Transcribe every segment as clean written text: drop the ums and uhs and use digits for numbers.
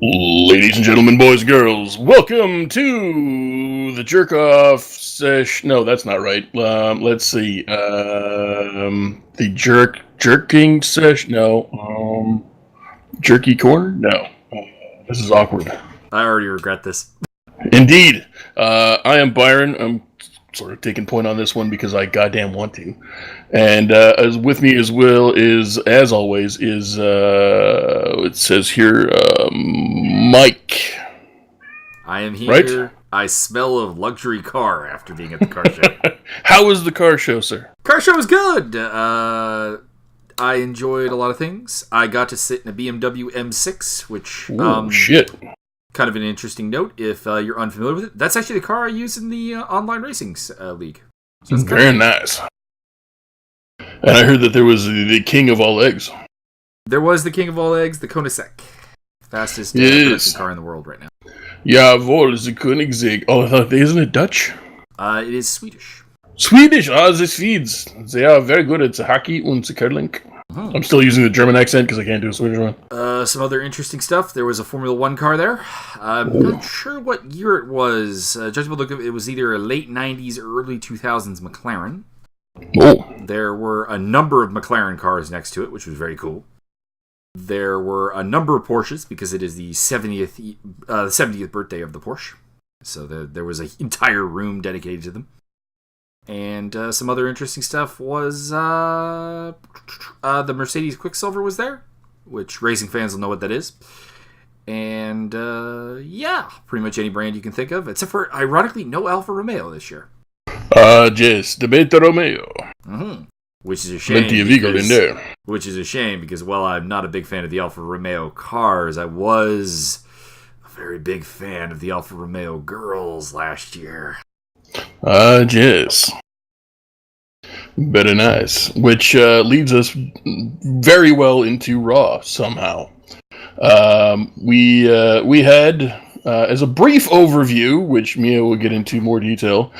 Ladies and gentlemen, boys and girls, welcome to the jerk off session. No, that's not right. Let's see. The jerking session. No. Jerky corner. No. This is awkward. I already regret this. Indeed. I am Byron. I'm sort of taking point on this one because I goddamn want to. And as with me as well is, as always, is it says here, Mike. I am here. Right? I smell a luxury car after being at the car show. How was the car show, sir? Car show was good. I enjoyed a lot of things. I got to sit in a BMW M6, which Shit. Kind of an interesting note if you're unfamiliar with it. That's actually the car I use in the online racing league. So very nice. And I heard that there was the king of all eggs. There was the king of all eggs, the Koenigsegg. Fastest Yes. car in the world right now. Jawohl, the Koenigsegg. Oh, isn't it Dutch? It is Swedish. Swedish! The Swedes. They are very good at hockey and curling. Uh-huh. I'm still using the German accent because I can't do a Swedish one. Some other interesting stuff. There was a Formula One car there. I'm not sure what year it was. Judging by the look of it, it was either a late 90s or early 2000s McLaren. Oh. There were a number of McLaren cars next to it, which was very cool. There were a number of Porsches because it is the 70th birthday of the Porsche. So there was an entire room dedicated to them. And some other interesting stuff was the Mercedes Quicksilver was there, which racing fans will know what that is. And pretty much any brand you can think of, except for, ironically, no Alfa Romeo this year. Yes, the Beta Romeo. Mm-hmm. Which is a shame. Plenty of eagle in there. Which is a shame because, well, I'm not a big fan of the Alfa Romeo cars. I was a very big fan of the Alfa Romeo girls last year. Yes. Very nice. Which leads us very well into Raw, somehow. We had, as a brief overview, which Mia will get into more detail,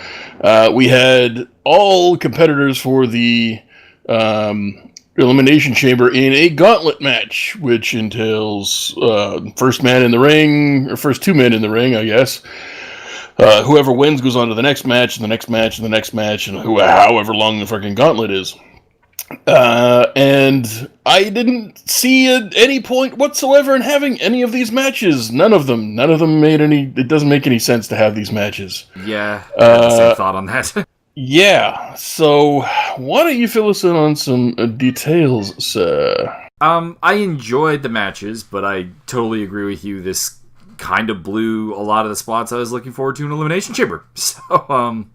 we had all competitors for the Elimination Chamber in a gauntlet match, which entails first man in the ring, or first two men in the ring, I guess. Whoever wins goes on to the next match, and the next match, and the next match, and however long the fucking gauntlet is. And I didn't see any point whatsoever in having any of these matches. None of them made any. It doesn't make any sense to have these matches. Yeah, I had the same thought on that. Yeah, so why don't you fill us in on some details, sir? I enjoyed the matches, but I totally agree with you. This kind of blew a lot of the spots I was looking forward to in Elimination Chamber. So,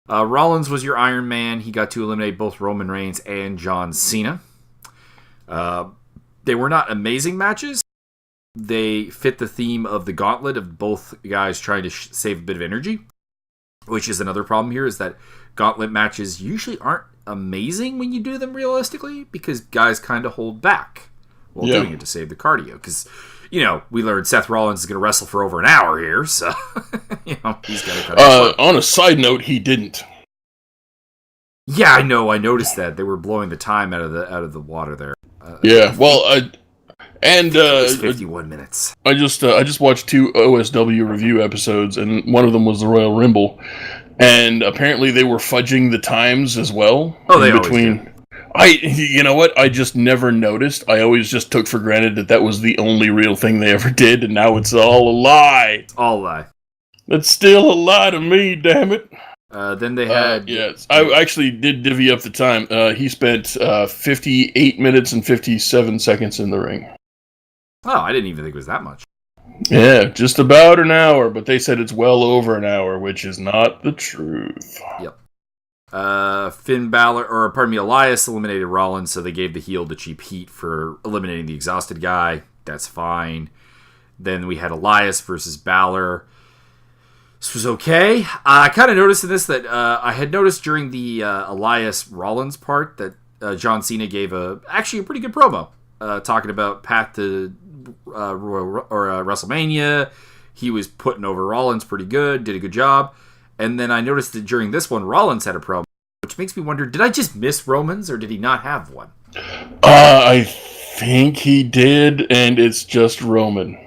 Rollins was your Iron Man. He got to eliminate both Roman Reigns and John Cena. They were not amazing matches. They fit the theme of the gauntlet of both guys trying to save a bit of energy. Which is another problem here, is that gauntlet matches usually aren't amazing when you do them realistically, because guys kind of hold back while doing it to save the cardio. Because, we learned Seth Rollins is going to wrestle for over an hour here, so, he's got to cut it. On a side note, he didn't. Yeah, I know. I noticed that. They were blowing the time out of the water there. And 51 minutes. I just watched 2 OSW review episodes, and one of them was the Royal Rumble, and apparently they were fudging the times as well. Oh, they between. You know what? I just never noticed. I always just took for granted that was the only real thing they ever did, and now it's all a lie. It's all a lie. It's still a lie to me, damn it. Then they had... yes, I actually did divvy up the time. He spent 58 minutes and 57 seconds in the ring. Oh, I didn't even think it was that much. Yeah, just about an hour, but they said it's well over an hour, which is not the truth. Yep. Elias eliminated Rollins, so they gave the heel the cheap heat for eliminating the exhausted guy. That's fine. Then we had Elias versus Balor. This was okay. I kind of noticed in this that I had noticed during the Elias Rollins part that John Cena gave actually a pretty good promo, talking about path to WrestleMania. He was putting over Rollins pretty good, did a good job. And then I noticed that during this one, Rollins had a promo, which makes me wonder, did I just miss Roman's or did he not have one? I think he did, and it's just Roman.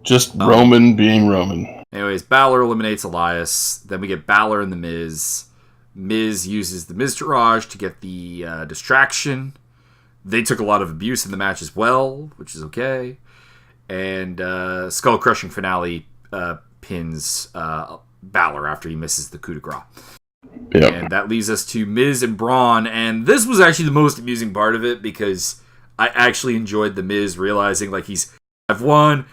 Just Roman being Roman. Anyways, Balor eliminates Elias. Then we get Balor and The Miz. Miz uses the Miztourage to get the distraction. They took a lot of abuse in the match as well, which is okay. And Skull Crushing Finale pins Balor after he misses the coup de grace. Yep. And that leads us to Miz and Braun. And this was actually the most amusing part of it because I actually enjoyed The Miz realizing like I've won.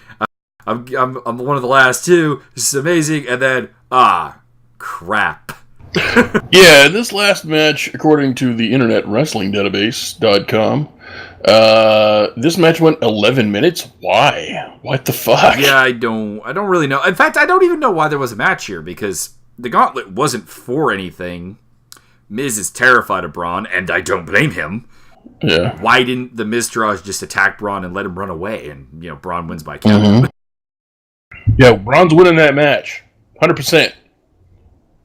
I'm one of the last two. This is amazing. And then, crap. Yeah, this last match, according to the Internet Wrestling Database.com, this match went 11 minutes. Why? What the fuck? Yeah, I don't really know. In fact, I don't even know why there was a match here because the gauntlet wasn't for anything. Miz is terrified of Braun, and I don't blame him. Yeah. Why didn't the Miztourage just attack Braun and let him run away? And, Braun wins by count. Mm-hmm. Yeah, Braun's winning that match. 100%.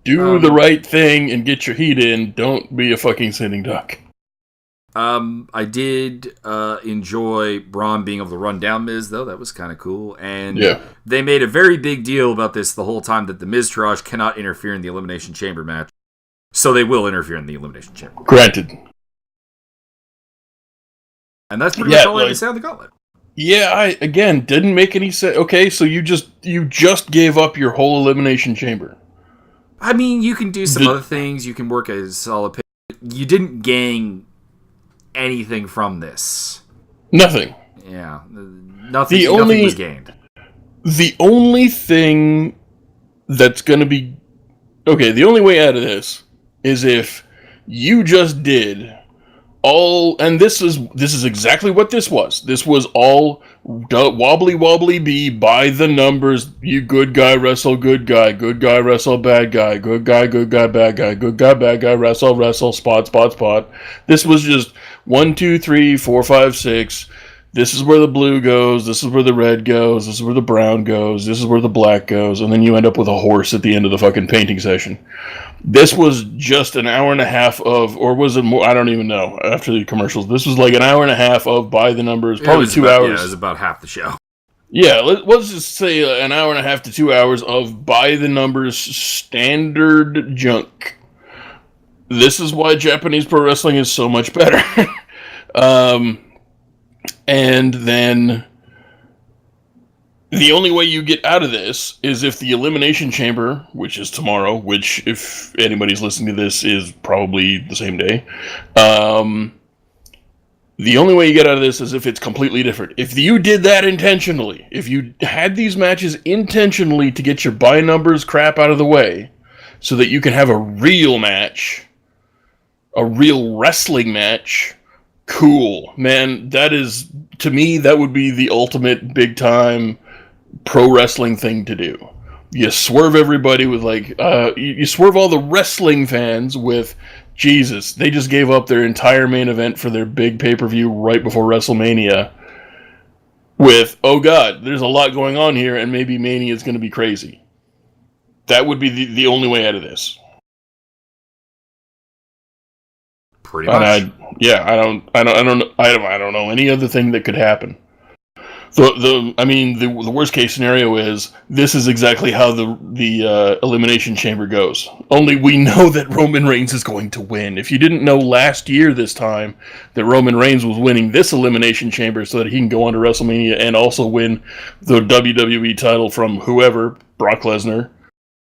Do the right thing and get your heat in. Don't be a fucking sitting duck. I did enjoy Braun being able to run down Miz, though. That was kind of cool. And they made a very big deal about this the whole time that the Miztourage cannot interfere in the Elimination Chamber match. So they will interfere in the Elimination Chamber. Granted. And that's pretty much all I have to say on the gauntlet. Yeah, didn't make any sense. Okay, so you just gave up your whole Elimination Chamber. I mean, you can do some other things. You can work a solid pitch. You didn't gain anything from this. Nothing. Yeah. Nothing was gained. The only thing that's going to be... Okay, the only way out of this is if you just did all... And this is exactly what this was. This was all wobbly be by the numbers. You good guy wrestle good guy wrestle bad guy, good guy bad guy, good guy bad guy wrestle spot. This was just 1 2 3 4 5 6. This is where the blue goes, this is where the red goes, this is where the brown goes, this is where the black goes, and then you end up with a horse at the end of the fucking painting session. This was just an hour and a half of, or was it more? I don't even know. After the commercials, this was like an hour and a half of by the numbers, probably 2 hours. Yeah, it was about half the show. Yeah, let's just say an hour and a half to 2 hours of by the numbers standard junk. This is why Japanese pro wrestling is so much better. And then the only way you get out of this is if the Elimination Chamber, which is tomorrow, which if anybody's listening to this is probably the same day, the only way you get out of this is if it's completely different. If you did that intentionally, if you had these matches intentionally to get your by numbers crap out of the way so that you can have a real match, a real wrestling match, cool, man. That is, to me, that would be the ultimate big time pro wrestling thing to do. You swerve everybody with you swerve all the wrestling fans with, Jesus, they just gave up their entire main event for their big pay-per-view right before WrestleMania with, oh god, there's a lot going on here and maybe Mania is going to be crazy. That would be the only way out of this. Pretty much. I don't know any other thing that could happen. The worst case scenario is this is exactly how the Elimination Chamber goes. Only we know that Roman Reigns is going to win. If you didn't know last year this time that Roman Reigns was winning this Elimination Chamber so that he can go on to WrestleMania and also win the WWE title from whoever, Brock Lesnar.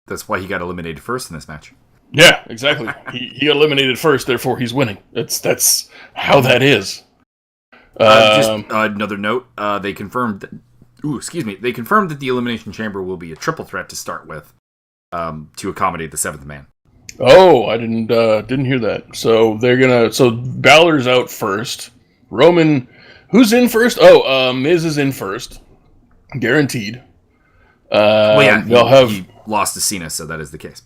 That's why he got eliminated first in this match. Yeah, exactly. he got eliminated first, therefore he's winning. That's how that is. Just another note. They confirmed that. They confirmed that the Elimination Chamber will be a triple threat to start with, to accommodate the seventh man. Oh, I didn't hear that. So So Balor's out first. Roman, who's in first? Oh, Miz is in first, guaranteed. He lost to Cena, so that is the case.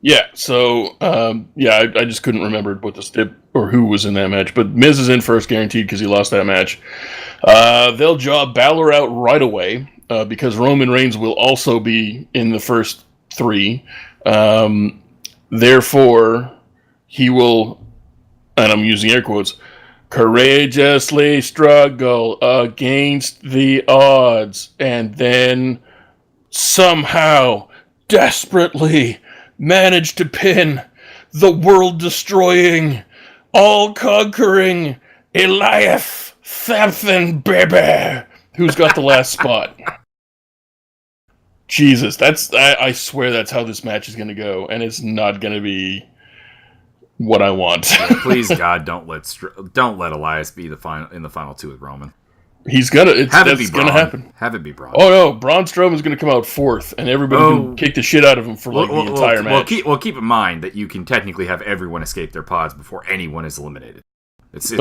Yeah, so, I just couldn't remember what the stip or who was in that match, but Miz is in first, guaranteed, because he lost that match. They'll job Balor out right away, because Roman Reigns will also be in the first three. Therefore, he will, and I'm using air quotes, courageously struggle against the odds, and then somehow, desperately, manage to pin the world-destroying, all-conquering Elias Samson, baby, who's got the last spot. Jesus, I swear that's how this match is going to go, and it's not going to be what I want. Yeah, please, God, don't let Elias be in the final two with Roman. He's gonna. That's gonna happen. Have it be Braun. Oh no, Braun Strowman's gonna come out fourth, and everybody can kick the shit out of him for the entire match. Keep in mind that you can technically have everyone escape their pods before anyone is eliminated. It's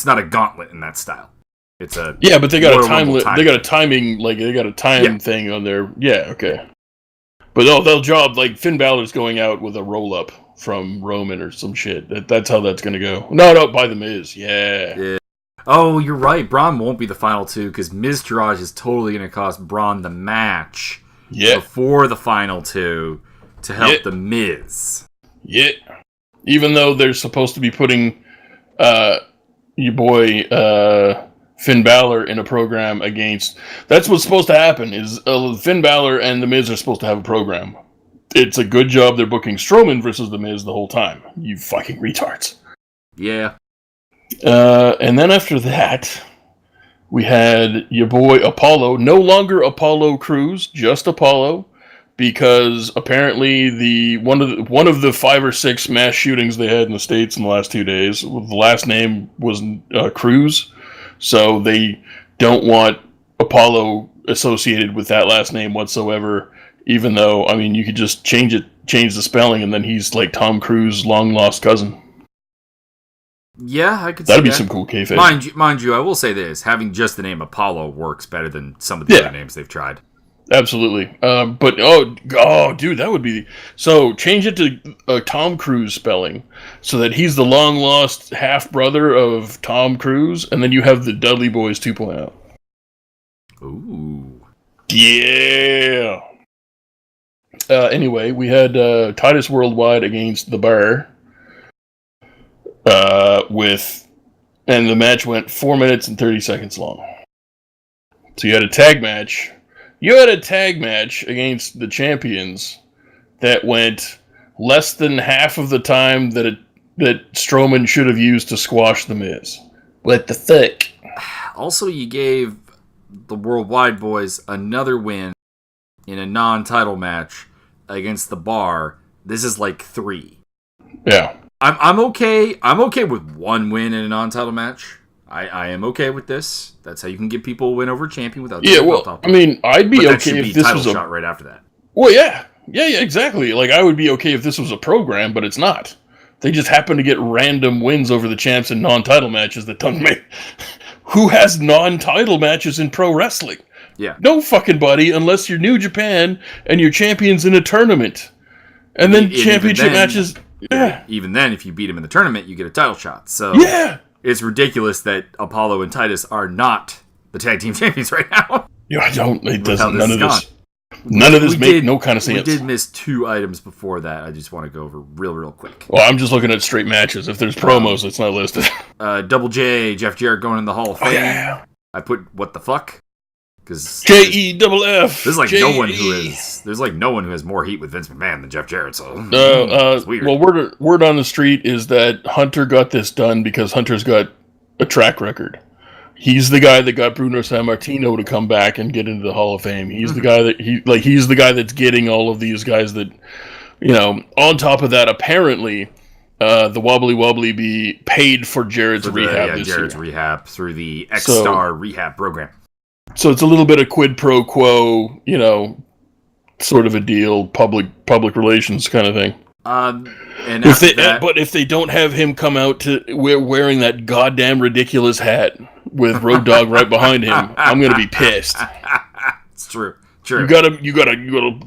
not a gauntlet in that style. It's a but they got a time. They got a timing. Like they got a time thing on their. Yeah, okay. But they'll job like Finn Balor's going out with a roll up from Roman or some shit. That's how that's gonna go. No, by the Miz. Yeah. Oh, you're right. Braun won't be the final two because Miztourage is totally going to cost Braun the match before the final two to help the Miz. Yeah. Even though they're supposed to be putting your boy Finn Balor in a program against... That's what's supposed to happen, is Finn Balor and The Miz are supposed to have a program. It's a good job they're booking Strowman versus The Miz the whole time. You fucking retards. Yeah. And then after that, we had your boy Apollo, no longer Apollo Crews, just Apollo, because apparently one of the 5 or 6 mass shootings they had in the States in the last 2 days, the last name was Crews, so they don't want Apollo associated with that last name whatsoever, even though, I mean, you could just change the spelling, and then he's like Tom Cruise's long-lost cousin. Yeah, I could see that'd be some cool kayfabe. Mind you, I will say this: having just the name Apollo works better than some of the other names they've tried. Absolutely, but dude, that would be so. Change it to Tom Cruise spelling, so that he's the long lost half brother of Tom Cruise, and then you have the Dudley Boys 2.0. Ooh, yeah. Anyway, we had Titus Worldwide against The Bar. And the match went 4 minutes and 30 seconds long. So you had a tag match. You had a tag match against the champions that went less than half of the time that Strowman should have used to squash The Miz. What the fuck? Also, you gave the Worldwide Boys another win in a non-title match against The Bar. This is like 3. Yeah. I'm okay. I'm okay with 1 win in a non-title match. I am okay with this. That's how you can give people a win over a champion without. I mean, I'd be okay if this was a shot right after that. Well, yeah, exactly. Like I would be okay if this was a program, but it's not. They just happen to get random wins over the champs in non-title matches that don't make. Who has non-title matches in pro wrestling? Yeah, no fucking buddy, unless you're New Japan and your champion's in a tournament, and then championship matches. Yeah. Even then, if you beat him in the tournament, you get a title shot. So it's ridiculous that Apollo and Titus are not the tag team champions right now. Yeah, I don't. It doesn't. None of this make no kind of sense. We did miss 2 items before that. I just want to go over real quick. Well, I'm just looking at straight matches. If there's promos, it's not listed. Double J, Jeff Jarrett going in the Hall of Fame. Yeah. I put what the fuck. Because JEFF. There's like no one who has more heat with Vince McMahon than Jeff Jarrett. So it's weird. Well, word on the street is that Hunter got this done because Hunter's got a track record. He's the guy that got Bruno Sammartino to come back and get into the Hall of Fame. He's the guy that he's the guy that's getting all of these guys that, on top of that, apparently, the Wobbly Wobbly be paid for Jarrett's rehab this Jarrett's year. Rehab through the X-Star rehab program. So it's a little bit of quid pro quo, sort of a deal, public relations kind of thing. But if they don't have him come out to wearing that goddamn ridiculous hat with Road Dogg right behind him, I'm gonna be pissed. It's true. You gotta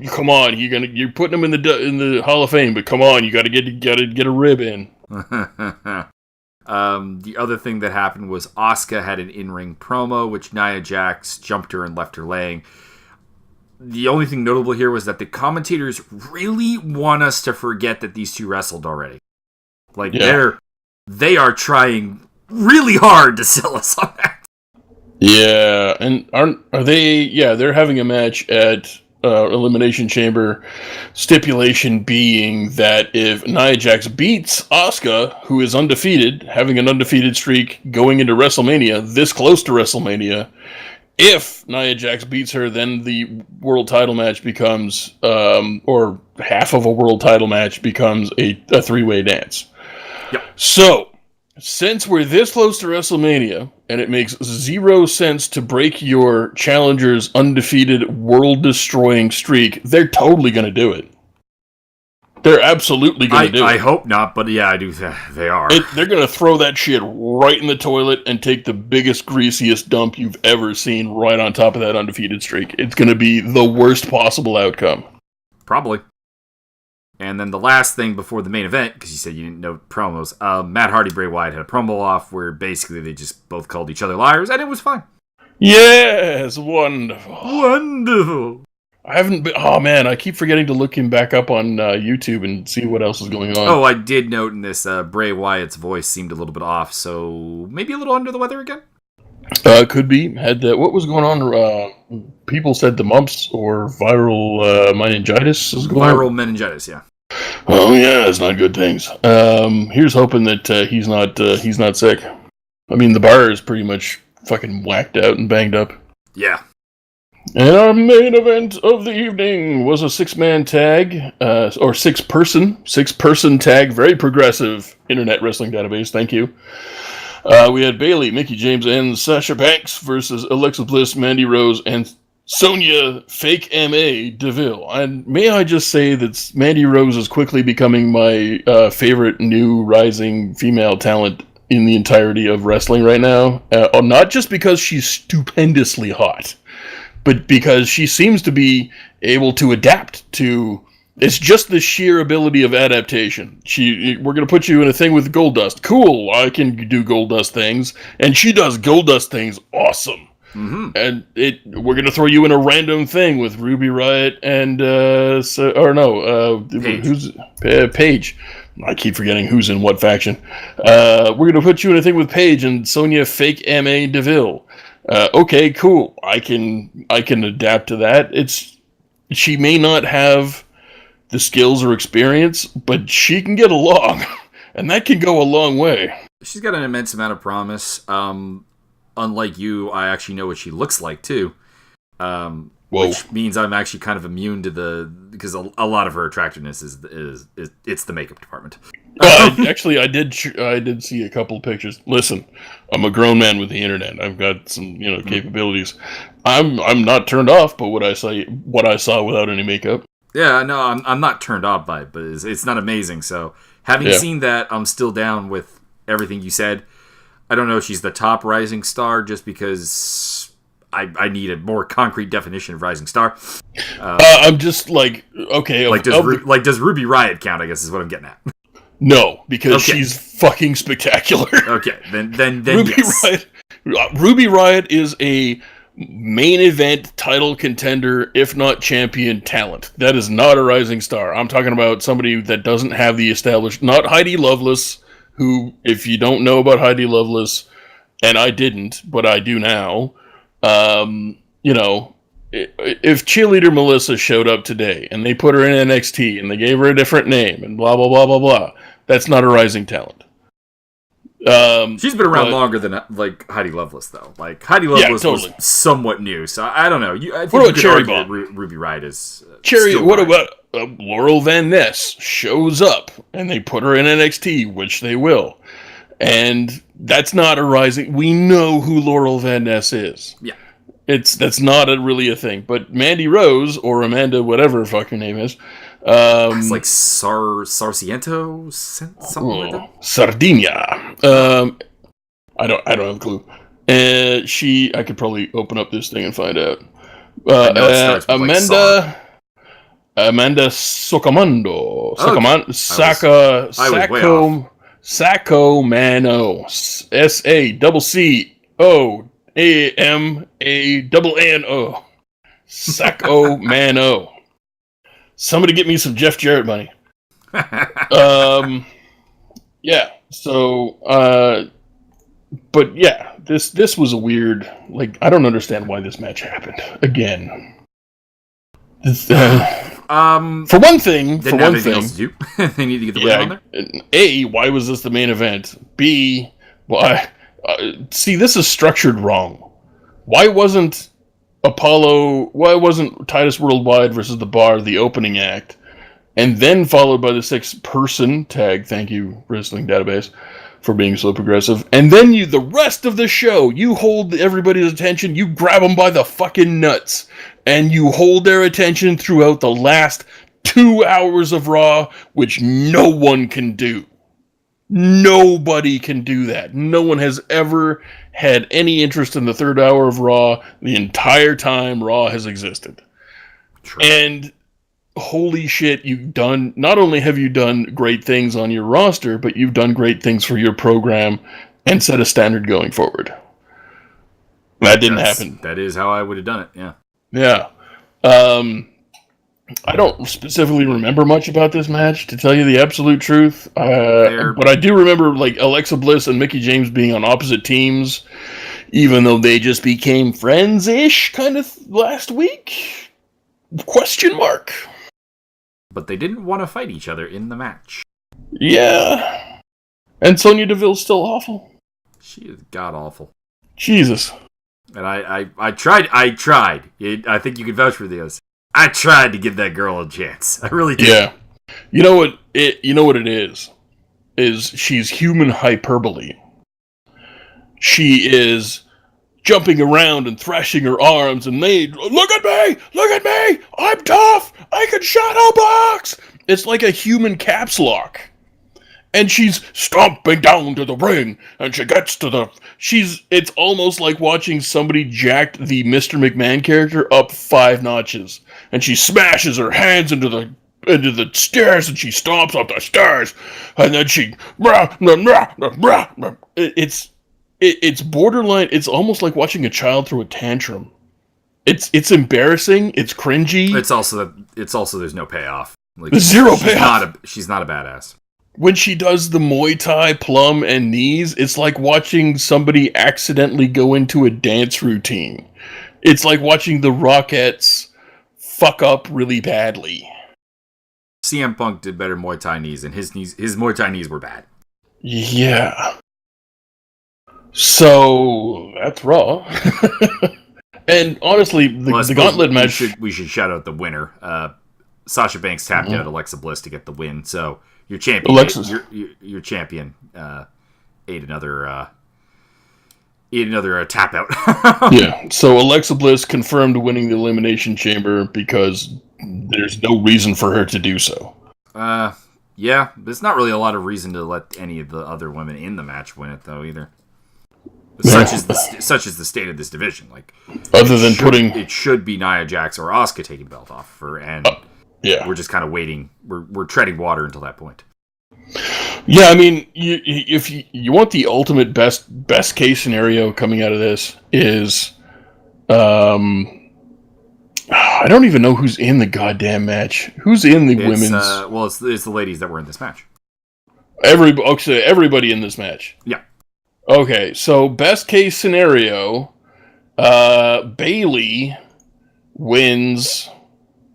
come on. You're putting him in the Hall of Fame, but come on, you gotta get a rib in. The other thing that happened was Asuka had an in-ring promo, which Nia Jax jumped her and left her laying. The only thing notable here was that the commentators really want us to forget that these two wrestled already. They are trying really hard to sell us on that. Yeah, and are they? Yeah, they're having a match at Elimination Chamber. Stipulation being that if Nia Jax beats Asuka, who is undefeated, having an undefeated streak going into WrestleMania, this close to WrestleMania, if Nia Jax beats her, then the world title match becomes, or half of a world title match becomes a three-way dance. Yep. So, since we're this close to WrestleMania, and it makes zero sense to break your challenger's undefeated, world-destroying streak, they're totally going to do it. They're absolutely going to do it. I hope not, but yeah, I do. They are. They're going to throw that shit right in the toilet and take the biggest, greasiest dump you've ever seen right on top of that undefeated streak. It's going to be the worst possible outcome. Probably. And then the last thing before the main event, because you said you didn't know promos, Matt Hardy, Bray Wyatt had a promo off where basically they just both called each other liars, and it was fine. Yes, wonderful. Wonderful. I haven't been... Oh, man, I keep forgetting to look him back up on YouTube and see what else is going on. Oh, I did note in this, Bray Wyatt's voice seemed a little bit off, so maybe a little under the weather again? Could be. What was going on? People said the mumps or viral meningitis is going on. Viral meningitis, yeah. Oh yeah, it's not good things. Here's hoping that he's not sick. I mean, the bar is pretty much fucking whacked out and banged up. Yeah. And our main event of the evening was a 6-man tag, or six-person tag, very progressive internet wrestling database, thank you. We had Bayley, Mickie James, and Sasha Banks versus Alexa Bliss, Mandy Rose, and Sonya Fake M.A. Deville. And may I just say that Mandy Rose is quickly becoming my favorite new rising female talent in the entirety of wrestling right now. Not just because she's stupendously hot, but because she seems to be able to adapt to... It's just the sheer ability of adaptation. We're going to put you in a thing with Goldust. Cool, I can do Goldust things. And she does Goldust things awesome. Mm-hmm. And we're going to throw you in a random thing with Ruby Riott and... Paige. Who's Paige. I keep forgetting who's in what faction. We're going to put you in a thing with Paige and Sonya Fake M.A. Deville. Okay, cool. I can adapt to that. She may not have the skills or experience, but she can get along, and that can go a long way. She's got an immense amount of promise. Unlike you, I actually know what she looks like too. Which means I'm actually kind of immune to because a lot of her attractiveness is it's the makeup department. Actually, I did see a couple of pictures. Listen, I'm a grown man with the internet. I've got some capabilities. I'm not turned off by what I saw without any makeup. Yeah, no, I'm not turned off by it, but it's not amazing. So having seen that, I'm still down with everything you said. I don't know if she's the top rising star just because I need a more concrete definition of rising star. I'm just like, okay. Does Ruby Riott count, I guess is what I'm getting at. No, because she's fucking spectacular. Okay, then Ruby yes. Riott, Ruby Riott is a main event title contender, if not champion talent. That is not a rising star. I'm talking about somebody that doesn't have the established... Not Heidi Lovelace, who, if you don't know about Heidi Lovelace, and I didn't, but I do now, if cheerleader Melissa showed up today, and they put her in NXT, and they gave her a different name, and blah, blah, blah, blah, blah, that's not a rising talent. She's been around longer than Heidi Lovelace, though. Heidi Lovelace was somewhat new, so I don't know. I think you could argue that Ruby Riott is what about Laurel Van Ness shows up and they put her in NXT, which they will, and that's not a rising. We know who Laurel Van Ness is. Yeah, that's not really a thing. But Mandy Rose or Amanda, whatever her fucking name is. It's like Sarciento, something like that. Sardinia. I don't have a clue. I could probably open up this thing and find out. Amanda Sacomando. Sacomano. SACCOMANO. Sacomano. Somebody get me some Jeff Jarrett money. Yeah, so But yeah, this was a weird. Like, I don't understand why this match happened again. For one thing, didn't have anything else to do. They need to get the win on there. A, why was this the main event? B, why? See, this is structured wrong. Why wasn't Titus Worldwide versus The Bar the opening act, and then followed by the 6-person tag? Thank you, Wrestling Database, for being so progressive. And then the rest of the show, you hold everybody's attention, you grab them by the fucking nuts, and you hold their attention throughout the last 2 hours of Raw, which no one can do. Nobody can do that. No one has ever had any interest in the third hour of Raw the entire time Raw has existed. True. And holy shit, not only have you done great things on your roster, but you've done great things for your program and set a standard going forward. That didn't happen. That is how I would have done it, yeah. Yeah. I don't specifically remember much about this match, to tell you the absolute truth. But I do remember like Alexa Bliss and Mickie James being on opposite teams, even though they just became friends-ish kind of last week. Question mark. But they didn't want to fight each other in the match. Yeah. And Sonya Deville's still awful. She is god-awful. Jesus. And I tried. I think you can vouch for this. I tried to give that girl a chance. I really did. Yeah. You know what it is? Is she's human hyperbole. She is jumping around and thrashing her arms and look at me, I'm tough, I can shadow box. It's like a human caps lock. And she's stomping down to the ring, and she gets to it's almost like watching somebody jacked the Mr. McMahon character up 5 notches. And she smashes her hands into the stairs, and she stomps up the stairs, and then she it's borderline. It's almost like watching a child throw a tantrum. It's embarrassing. It's cringy. It's also there's no payoff. Like, there's zero payoff. She's not a badass. When she does the Muay Thai plum and knees, it's like watching somebody accidentally go into a dance routine. It's like watching the Rockettes fuck up really badly. CM Punk did better Muay Thai knees, and his Muay Thai knees were bad. Yeah. So that's Raw. And honestly, the gauntlet match. We should shout out the winner. Sasha Banks tapped out Alexa Bliss to get the win. So your champion, your champion, ate another tap out. Yeah. So Alexa Bliss confirmed winning the Elimination Chamber because there's no reason for her to do so. Yeah. There's not really a lot of reason to let any of the other women in the match win it, though, either. Such is the state of this division. Like, other than it should be Nia Jax or Asuka taking the belt off her, and we're just kind of waiting. We're treading water until that point. Yeah, I mean, if you want the ultimate best case scenario coming out of this is, I don't even know who's in the goddamn match. Who's in the women's? Well, it's the ladies that were in this match. Everybody in this match. Yeah. Okay, so best case scenario, Bayley wins.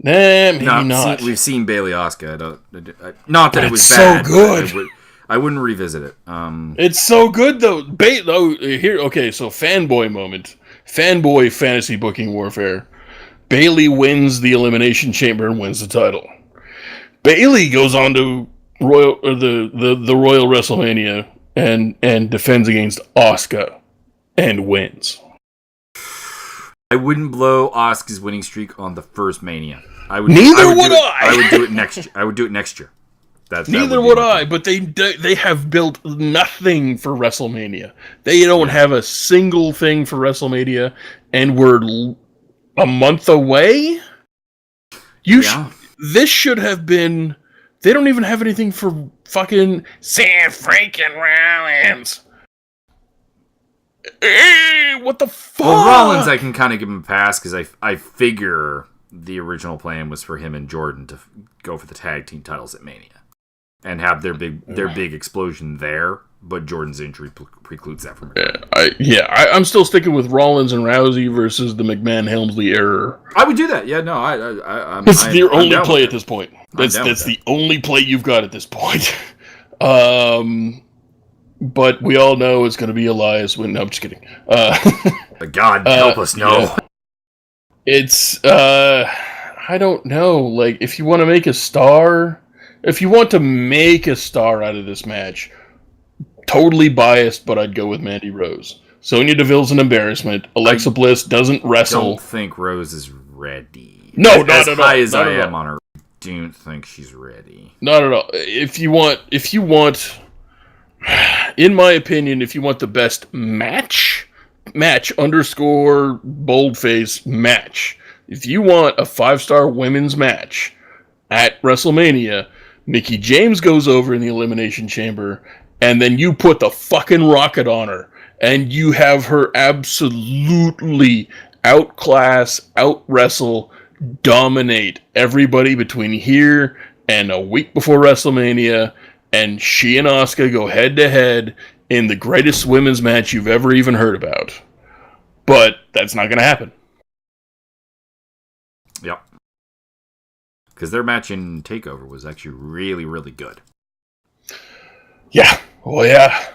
Maybe not. We've seen Bayley Asuka. Not that it was bad. So good. I wouldn't revisit it. It's so good though. Here, okay. So fanboy moment, fanboy fantasy booking warfare. Bayley wins the Elimination Chamber and wins the title. Bayley goes on to the Royal WrestleMania and defends against Asuka and wins. I wouldn't blow Asuka's winning streak on the first Mania. I would do it next year. I would do it next year. Neither would I, but they have built nothing for WrestleMania. They don't have a single thing for WrestleMania, and we're a month away? This should have been... They don't even have anything for fucking Sam freaking Rollins. What the fuck? Well, Rollins, I can kind of give him a pass because I figure the original plan was for him and Jordan to go for the tag team titles at Mania and have their big explosion there but Jordan's injury precludes that from her. I'm still sticking with Rollins and Rousey versus the McMahon-Helmsley error. I would do that. Yeah, no, It's your only play at this point. That's the only play you've got at this point. But we all know it's going to be Elias win. No, I'm just kidding. God help us, no. Yeah. It's, I don't know. Like, if you want to make a star out of this match, totally biased, but I'd go with Mandy Rose. Sonya Deville's an embarrassment. Alexa Bliss doesn't wrestle. I don't think Rose is ready. No, not at all. As high as I am on her, I don't think she's ready. Not at all. If you want, in my opinion, if you want the best match _ boldface match. If you want a 5-star women's match at WrestleMania, Mickie James goes over in the Elimination Chamber, and then you put the fucking rocket on her, and you have her absolutely outclass, out-wrestle, dominate everybody between here and a week before WrestleMania, and she and Asuka go head-to-head in the greatest women's match you've ever even heard about. But that's not going to happen. Yep. Because their match in TakeOver was actually really, really good. Yeah. Oh, yeah.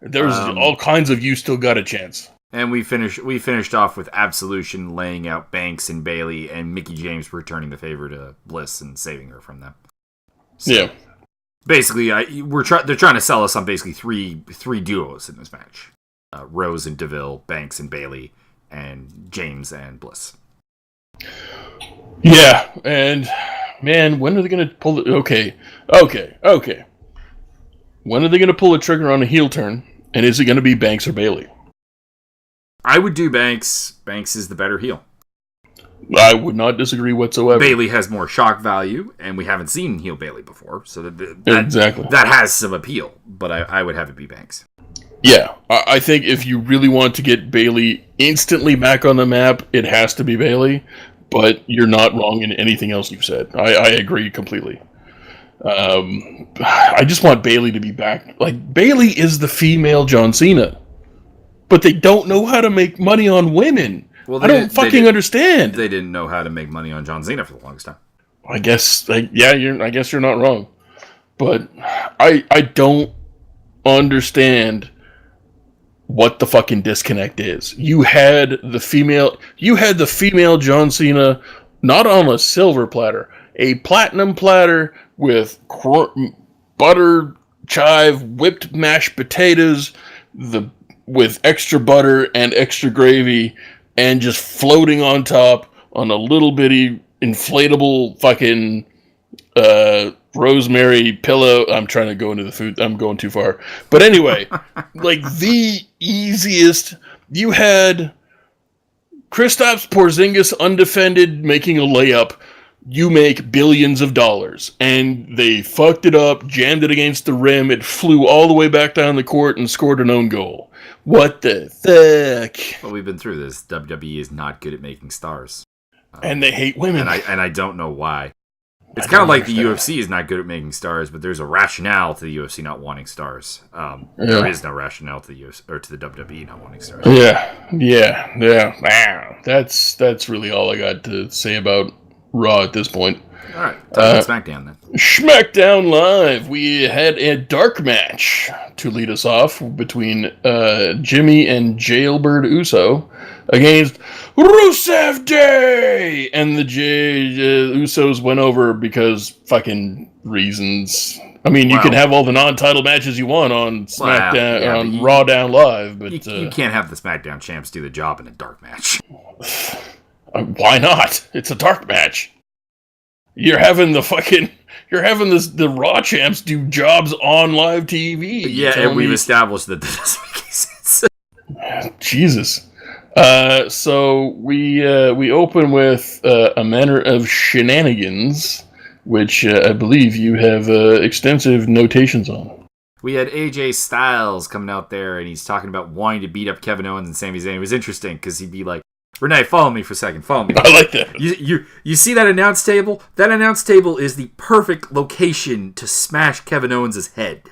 There's all kinds of you still got a chance. And we finished off with Absolution laying out Banks and Bayley, and Mickie James returning the favor to Bliss and saving her from them. So, yeah. Basically, they're trying to sell us on basically three duos in this match. Rose and Deville, Banks and Bayley, and James and Bliss. Yeah, and man, when are they going to pull it? Okay. When are they going to pull the trigger on a heel turn? And is it going to be Banks or Bayley? I would do Banks. Banks is the better heel. I would not disagree whatsoever. Bayley has more shock value, and we haven't seen heel Bayley before, so exactly. That has some appeal. But I would have it be Banks. Yeah, I think if you really want to get Bayley instantly back on the map, it has to be Bayley. But you're not wrong in anything else you've said. I agree completely. I just want Bayley to be back. Like, Bayley is the female John Cena. But they don't know how to make money on women. Well, I don't fucking understand. They didn't know how to make money on John Cena for the longest time. I guess you're not wrong. But I don't understand what the fucking disconnect is. You had the female John Cena not on a silver platter, a platinum platter with butter, chive, whipped mashed potatoes, with extra butter and extra gravy, and just floating on top on a little bitty inflatable fucking rosemary pillow. I'm trying to go into the food. I'm going too far. But anyway, like the easiest. You had Kristaps Porzingis undefended making a layup. You make billions of dollars. And they fucked it up, jammed it against the rim. It flew all the way back down the court and scored an own goal. What the fuck? Well, we've been through this. WWE is not good at making stars. And they hate women. And I don't know why. It's kind of like the UFC is not good at making stars, but there's a rationale to the UFC not wanting stars. There is no rationale to the UFC or to the WWE not wanting stars. Yeah. Wow. That's really all I got to say about Raw at this point. All right, time for SmackDown then. SmackDown Live. We had a dark match to lead us off between Jimmy and Jailbird Uso against Rusev Day, and the Usos went over because fucking reasons. I mean, you can have all the non-title matches you want on SmackDown, on Raw Down Live, but you can't have the SmackDown champs do the job in a dark match. Why not? It's a dark match. You're having the Raw champs do jobs on live TV. Yeah, and we've established that doesn't make any sense. Jesus. So we open with a manner of shenanigans, which I believe you have extensive notations on. We had AJ Styles coming out there, and he's talking about wanting to beat up Kevin Owens and Sami Zayn. It was interesting because he'd be like, Renee, follow me for a second. Follow me. I like that. You see that announce table? That announce table is the perfect location to smash Kevin Owens' head.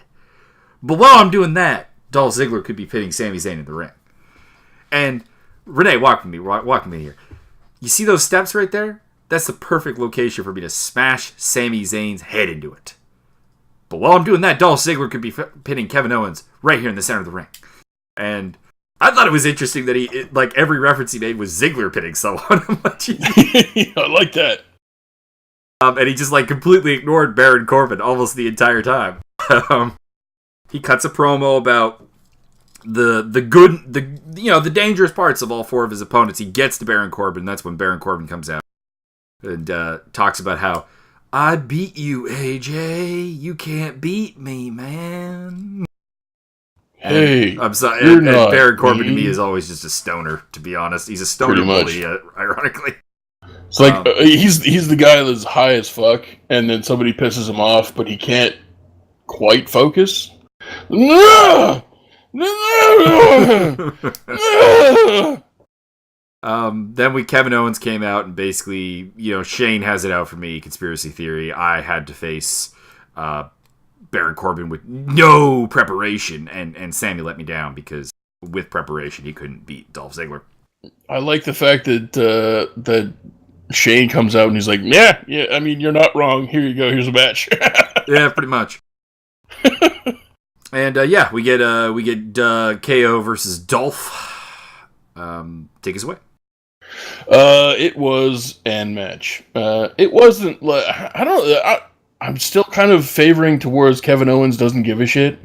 But while I'm doing that, Dolph Ziggler could be pitting Sami Zayn in the ring. And Renee, walk with me here. You see those steps right there? That's the perfect location for me to smash Sami Zayn's head into it. But while I'm doing that, Dolph Ziggler could be pitting Kevin Owens right here in the center of the ring. And I thought it was interesting that every reference he made was Ziggler pitting someone. I like that. And he just completely ignored Baron Corbin almost the entire time. He cuts a promo about the dangerous parts of all four of his opponents. He gets to Baron Corbin. That's when Baron Corbin comes out and talks about how I beat you, AJ. You can't beat me, man. Hey, I'm sorry. And Baron Corbin to me is always just a stoner. To be honest, he's a stoner bully. Ironically, it's like he's the guy that's high as fuck, and then somebody pisses him off, but he can't quite focus. Then Kevin Owens came out and basically, Shane has it out for me. Conspiracy theory. I had to face Baron Corbin with no preparation, and Sammy let me down because with preparation he couldn't beat Dolph Ziggler. I like the fact that Shane comes out and he's like, yeah. I mean, you're not wrong. Here you go. Here's a match. Yeah, pretty much. And we get KO versus Dolph. Take us away. It was an match. It wasn't like I'm still kind of favoring towards Kevin Owens doesn't give a shit.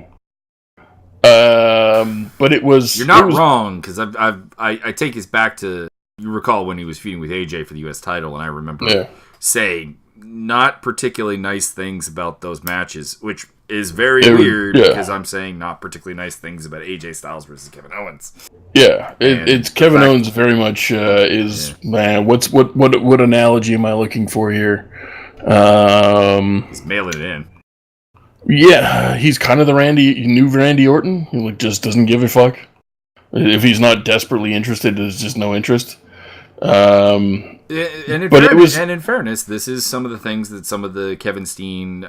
But it was. You're not wrong, because I take us back to, you recall when he was feuding with AJ for the U.S. title, and I remember saying not particularly nice things about those matches, which is very weird because I'm saying not particularly nice things about AJ Styles versus Kevin Owens. Yeah, it's Kevin Owens very much man. What analogy am I looking for here? He's mailing it in. Yeah, he's kind of the new Randy Orton. He just doesn't give a fuck. If he's not desperately interested, there's just no interest. And in fairness, this is some of the things that some of the Kevin Steen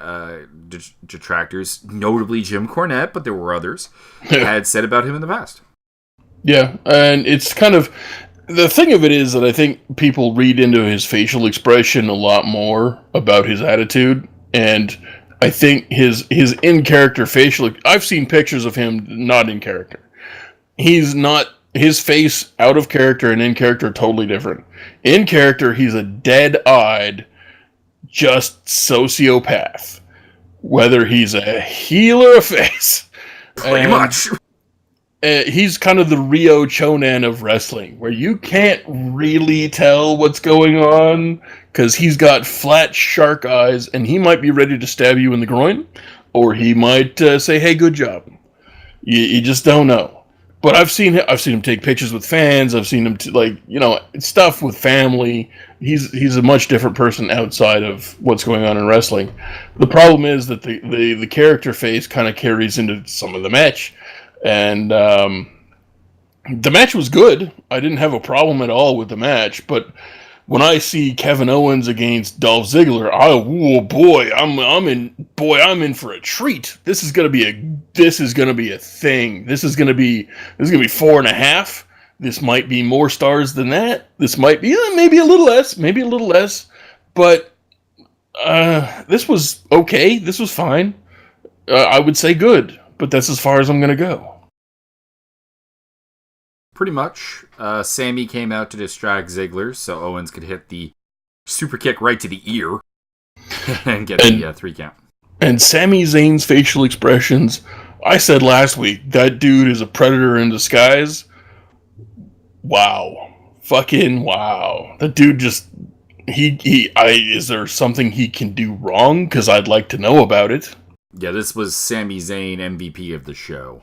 detractors, notably Jim Cornette, but there were others, had said about him in the past. Yeah, and it's kind of... The thing of it is that I think people read into his facial expression a lot more about his attitude, and I think his in-character facial... I've seen pictures of him not in character. He's not... His face out of character and in character are totally different. In character, he's a dead-eyed, just sociopath. Whether he's a heel or a face. Pretty much. He's kind of the Ryo Chonan of wrestling, where you can't really tell what's going on, because he's got flat shark eyes, and he might be ready to stab you in the groin, or he might say, hey, good job. You just don't know. But I've seen him take pictures with fans. I've seen him stuff with family. He's a much different person outside of what's going on in wrestling. The problem is that the character face kind of carries into some of the match, and the match was good. I didn't have a problem at all with the match, but when I see Kevin Owens against Dolph Ziggler, I'm in for a treat. This is gonna be a thing. This is gonna be 4.5. This might be more stars than that. This might be maybe a little less, but this was okay. This was fine. I would say good, but that's as far as I'm gonna go. Pretty much. Sammy came out to distract Ziggler so Owens could hit the super kick right to the ear and get the 3 count. And Sami Zayn's facial expressions, I said last week, that dude is a predator in disguise. Wow. Fucking wow. That dude just... is there something he can do wrong? Because I'd like to know about it. Yeah, this was Sami Zayn, MVP of the show.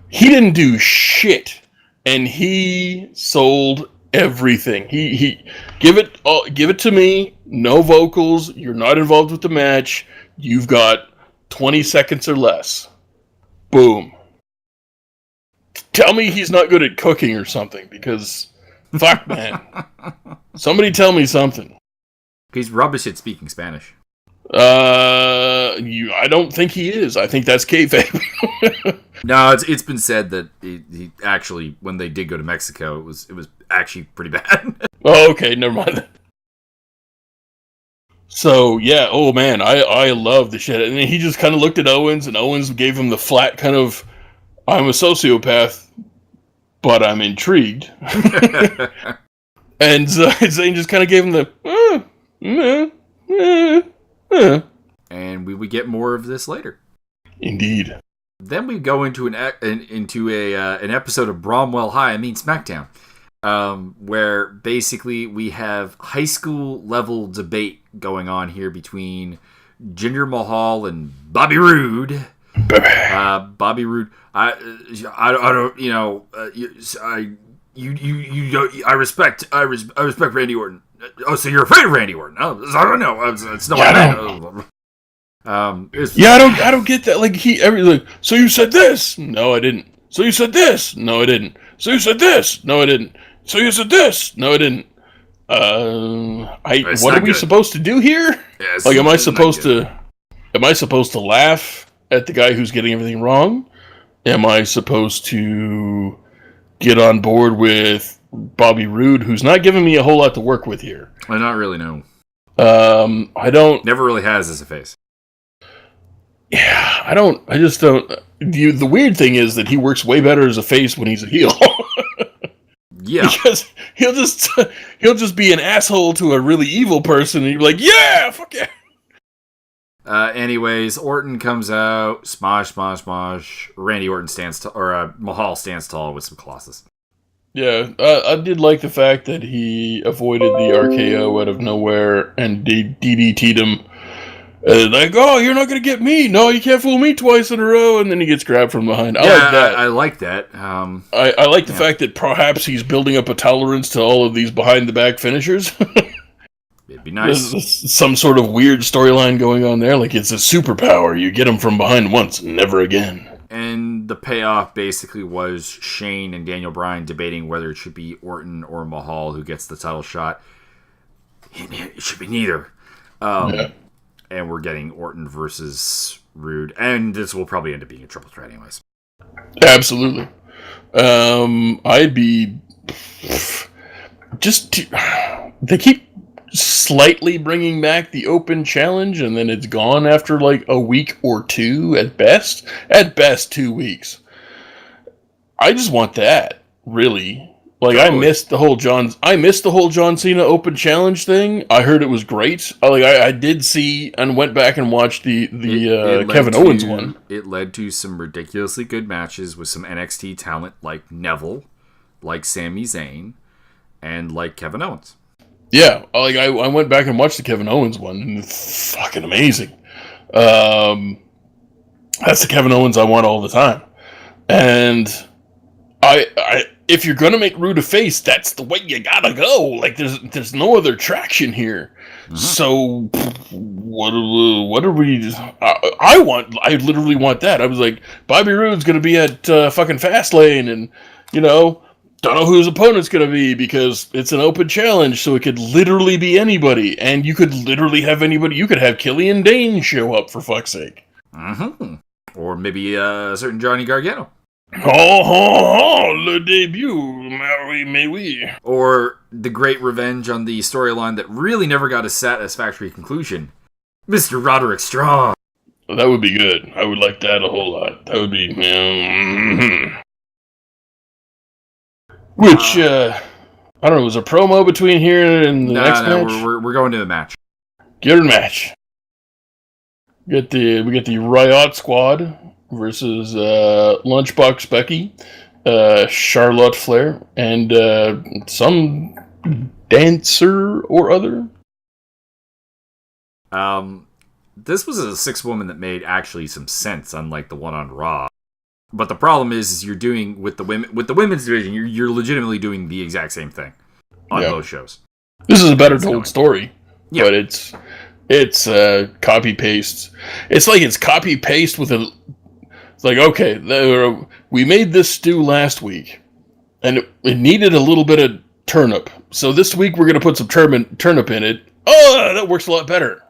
He didn't do shit. And he sold everything. He give it to me. No vocals. You're not involved with the match. You've got 20 seconds or less. Boom. Tell me he's not good at cooking or something, because Fuck, man. Somebody tell me something. He's rubbish at speaking Spanish. I don't think he is. I think that's kayfabe. No, it's been said that he actually, when they did go to Mexico, it was actually pretty bad. Oh, okay, never mind. So, yeah, oh man, I love the shit. And he just kind of looked at Owens, and Owens gave him the flat kind of, I'm a sociopath, but I'm intrigued. And Zayn just kind of gave him the, And we would get more of this later. Indeed. Then we go into an episode of Bromwell High, SmackDown, where basically we have high school level debate going on here between Jinder Mahal and Bobby Roode. Bobby Roode, I respect Randy Orton. Oh, so you're afraid of Randy Orton? Oh, I don't know. It's no. I don't get that. Like so you said this? No, I didn't. So you said this? No, I didn't. So you said this? No, I didn't. So you said this? No, I didn't. What are we supposed to do here? Yeah, like, am I supposed to laugh at the guy who's getting everything wrong? Am I supposed to get on board with Bobby Roode, who's not giving me a whole lot to work with here? I don't really know. I don't. Never really has as a face. Yeah, I just don't. The weird thing is that he works way better as a face when he's a heel. Yeah, because he'll just be an asshole to a really evil person, and you're like, yeah, fuck yeah. Anyways, Orton comes out, smosh. Randy Orton Mahal stands tall with some Colossus. Yeah, I did like the fact that he avoided the RKO out of nowhere and DDT'd him. Like, oh, you're not going to get me. No, you can't fool me twice in a row. And then he gets grabbed from behind. I like that. I like the fact that perhaps he's building up a tolerance to all of these behind-the-back finishers. It'd be nice. There's some sort of weird storyline going on there. Like, it's a superpower. You get him from behind once, never again. And the payoff basically was Shane and Daniel Bryan debating whether it should be Orton or Mahal who gets the title shot. It should be neither. Yeah. And we're getting Orton versus Roode. And this will probably end up being a triple threat anyways. Absolutely. I'd be... They keep slightly bringing back the open challenge, and then it's gone after like a week or two at best. At best, 2 weeks. I just want that, really. Like, I missed the whole John Cena Open Challenge thing. I heard it was great. I did see and went back and watched the Kevin Owens one. It led to some ridiculously good matches with some NXT talent like Neville, like Sami Zayn, and like Kevin Owens. Yeah, I went back and watched the Kevin Owens one. And it's fucking amazing. That's the Kevin Owens I want all the time. And if you're gonna make Roode a face, that's the way you gotta go. Like, there's no other traction here. Mm-hmm. So what are we? I literally want that. I was like, Bobby Roode's gonna be at fucking Fastlane, and don't know who his opponent's gonna be because it's an open challenge, so it could literally be anybody, and you could literally have anybody. You could have Killian Dane show up, for fuck's sake. Mm-hmm. Or maybe a certain Johnny Gargano. Le debut, mais oui. Or the great revenge on the storyline that really never got a satisfactory conclusion. Mr. Roderick Strong. Well, that would be good. I would like that a whole lot. That would be... Which, I don't know, was a promo between here and the next match? We're going to the match. Good match. We get the Riot Squad versus Lunchbox Becky, Charlotte Flair, and some dancer or other. This was a 6-woman that made actually some sense, unlike the one on Raw. But the problem is you're doing with the women's division, you're legitimately doing the exact same thing on both shows. This is a better told story, but it's copy paste. It's like it's copy paste with a. It's like, okay, we made this stew last week, and it needed a little bit of turnip. So this week we're going to put some turnip in it. Oh, that works a lot better.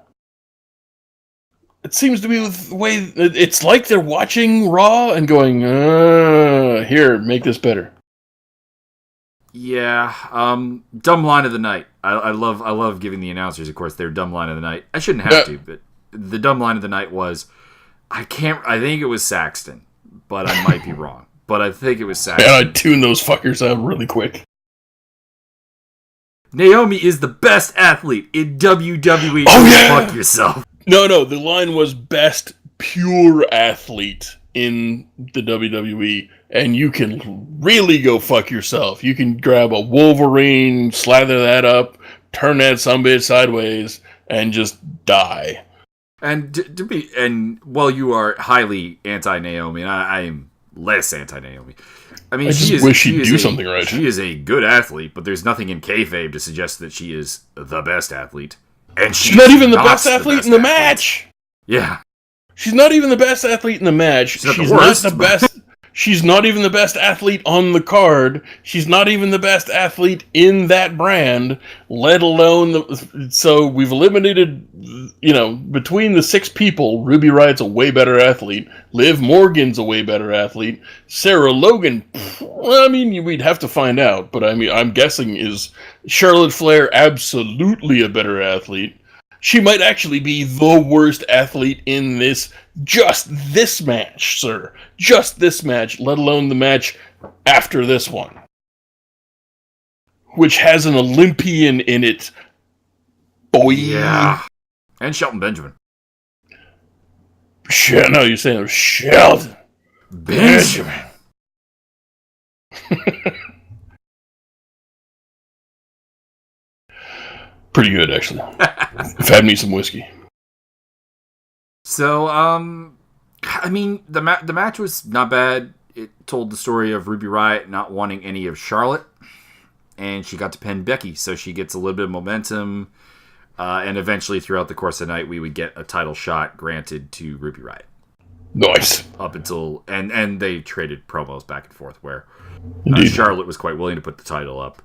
It seems to be the way... It's like they're watching Raw and going, here, make this better. Yeah, dumb line of the night. I love giving the announcers, of course, their dumb line of the night. I shouldn't have to, but the dumb line of the night was, I think it was Saxton, but I might be wrong. But I think it was Saxton. And I tuned those fuckers out really quick. Naomi is the best athlete in WWE. Oh, yeah! Fuck yourself. No, the line was best pure athlete in the WWE, and you can really go fuck yourself. You can grab a Wolverine, slather that up, turn that sumbitch sideways, and just die. And while you are highly anti-Naomi, and I am less anti-Naomi, I mean, I just wish she'd do something right. She is a good athlete, but there's nothing in kayfabe to suggest that she is the best athlete. And she's not even the best athlete in the match. Yeah. She's not even the best athlete in the match. She's not the best. She's not even the best athlete on the card. She's not even the best athlete in that brand, let alone so we've eliminated, between the 6 people, Ruby Riot's a way better athlete. Liv Morgan's a way better athlete. Sarah Logan, we'd have to find out, but I'm guessing is Charlotte Flair absolutely a better athlete. She might actually be the worst athlete in just this match, sir. Just this match, let alone the match after this one. Which has an Olympian in it. Boy. Yeah. And Shelton Benjamin. No, you're saying it was Shelton Benjamin. Pretty good, actually. I've had me some whiskey. So, the match was not bad. It told the story of Ruby Riott not wanting any of Charlotte, and she got to pin Becky, so she gets a little bit of momentum, and eventually throughout the course of the night, we would get a title shot granted to Ruby Riott. Nice. Up until, and they traded promos back and forth where Charlotte was quite willing to put the title up.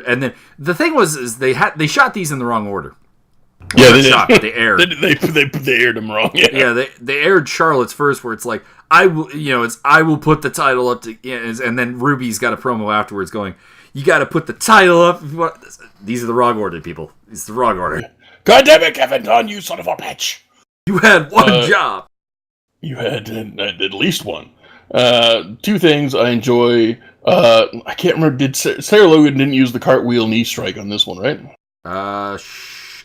And then the thing was they shot these in the wrong order. Yeah, they did. They aired. they aired them wrong. Yeah, they aired Charlotte's first, where it's like I will put the title up to, and then Ruby's got a promo afterwards going, you got to put the title up. If you want. These are the wrong order, people. It's the wrong order. God damn it, Kevin Dunn, you son of a bitch! You had one job. You had at least one. 2 things I enjoy. I can't remember. Sarah Logan didn't use the cartwheel knee strike on this one, right?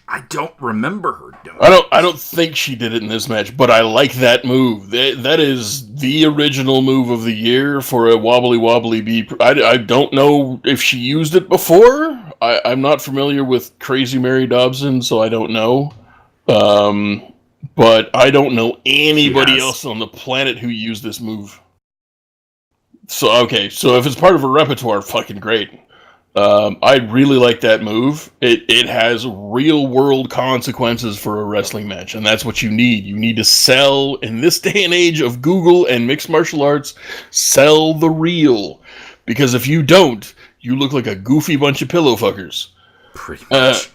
I don't remember her doing it. I don't think she did it in this match, but I like that move. That is the original move of the year for a wobbly B. I don't know if she used it before. I'm not familiar with Crazy Mary Dobson, so I don't know. But I don't know anybody else on the planet who used this move. So if it's part of her repertoire, fucking great. I really like that move. It has real world consequences for a wrestling match, and that's what you need. You need to sell, in this day and age of Google and mixed martial arts, sell the real. Because if you don't, you look like a goofy bunch of pillow fuckers. Pretty much.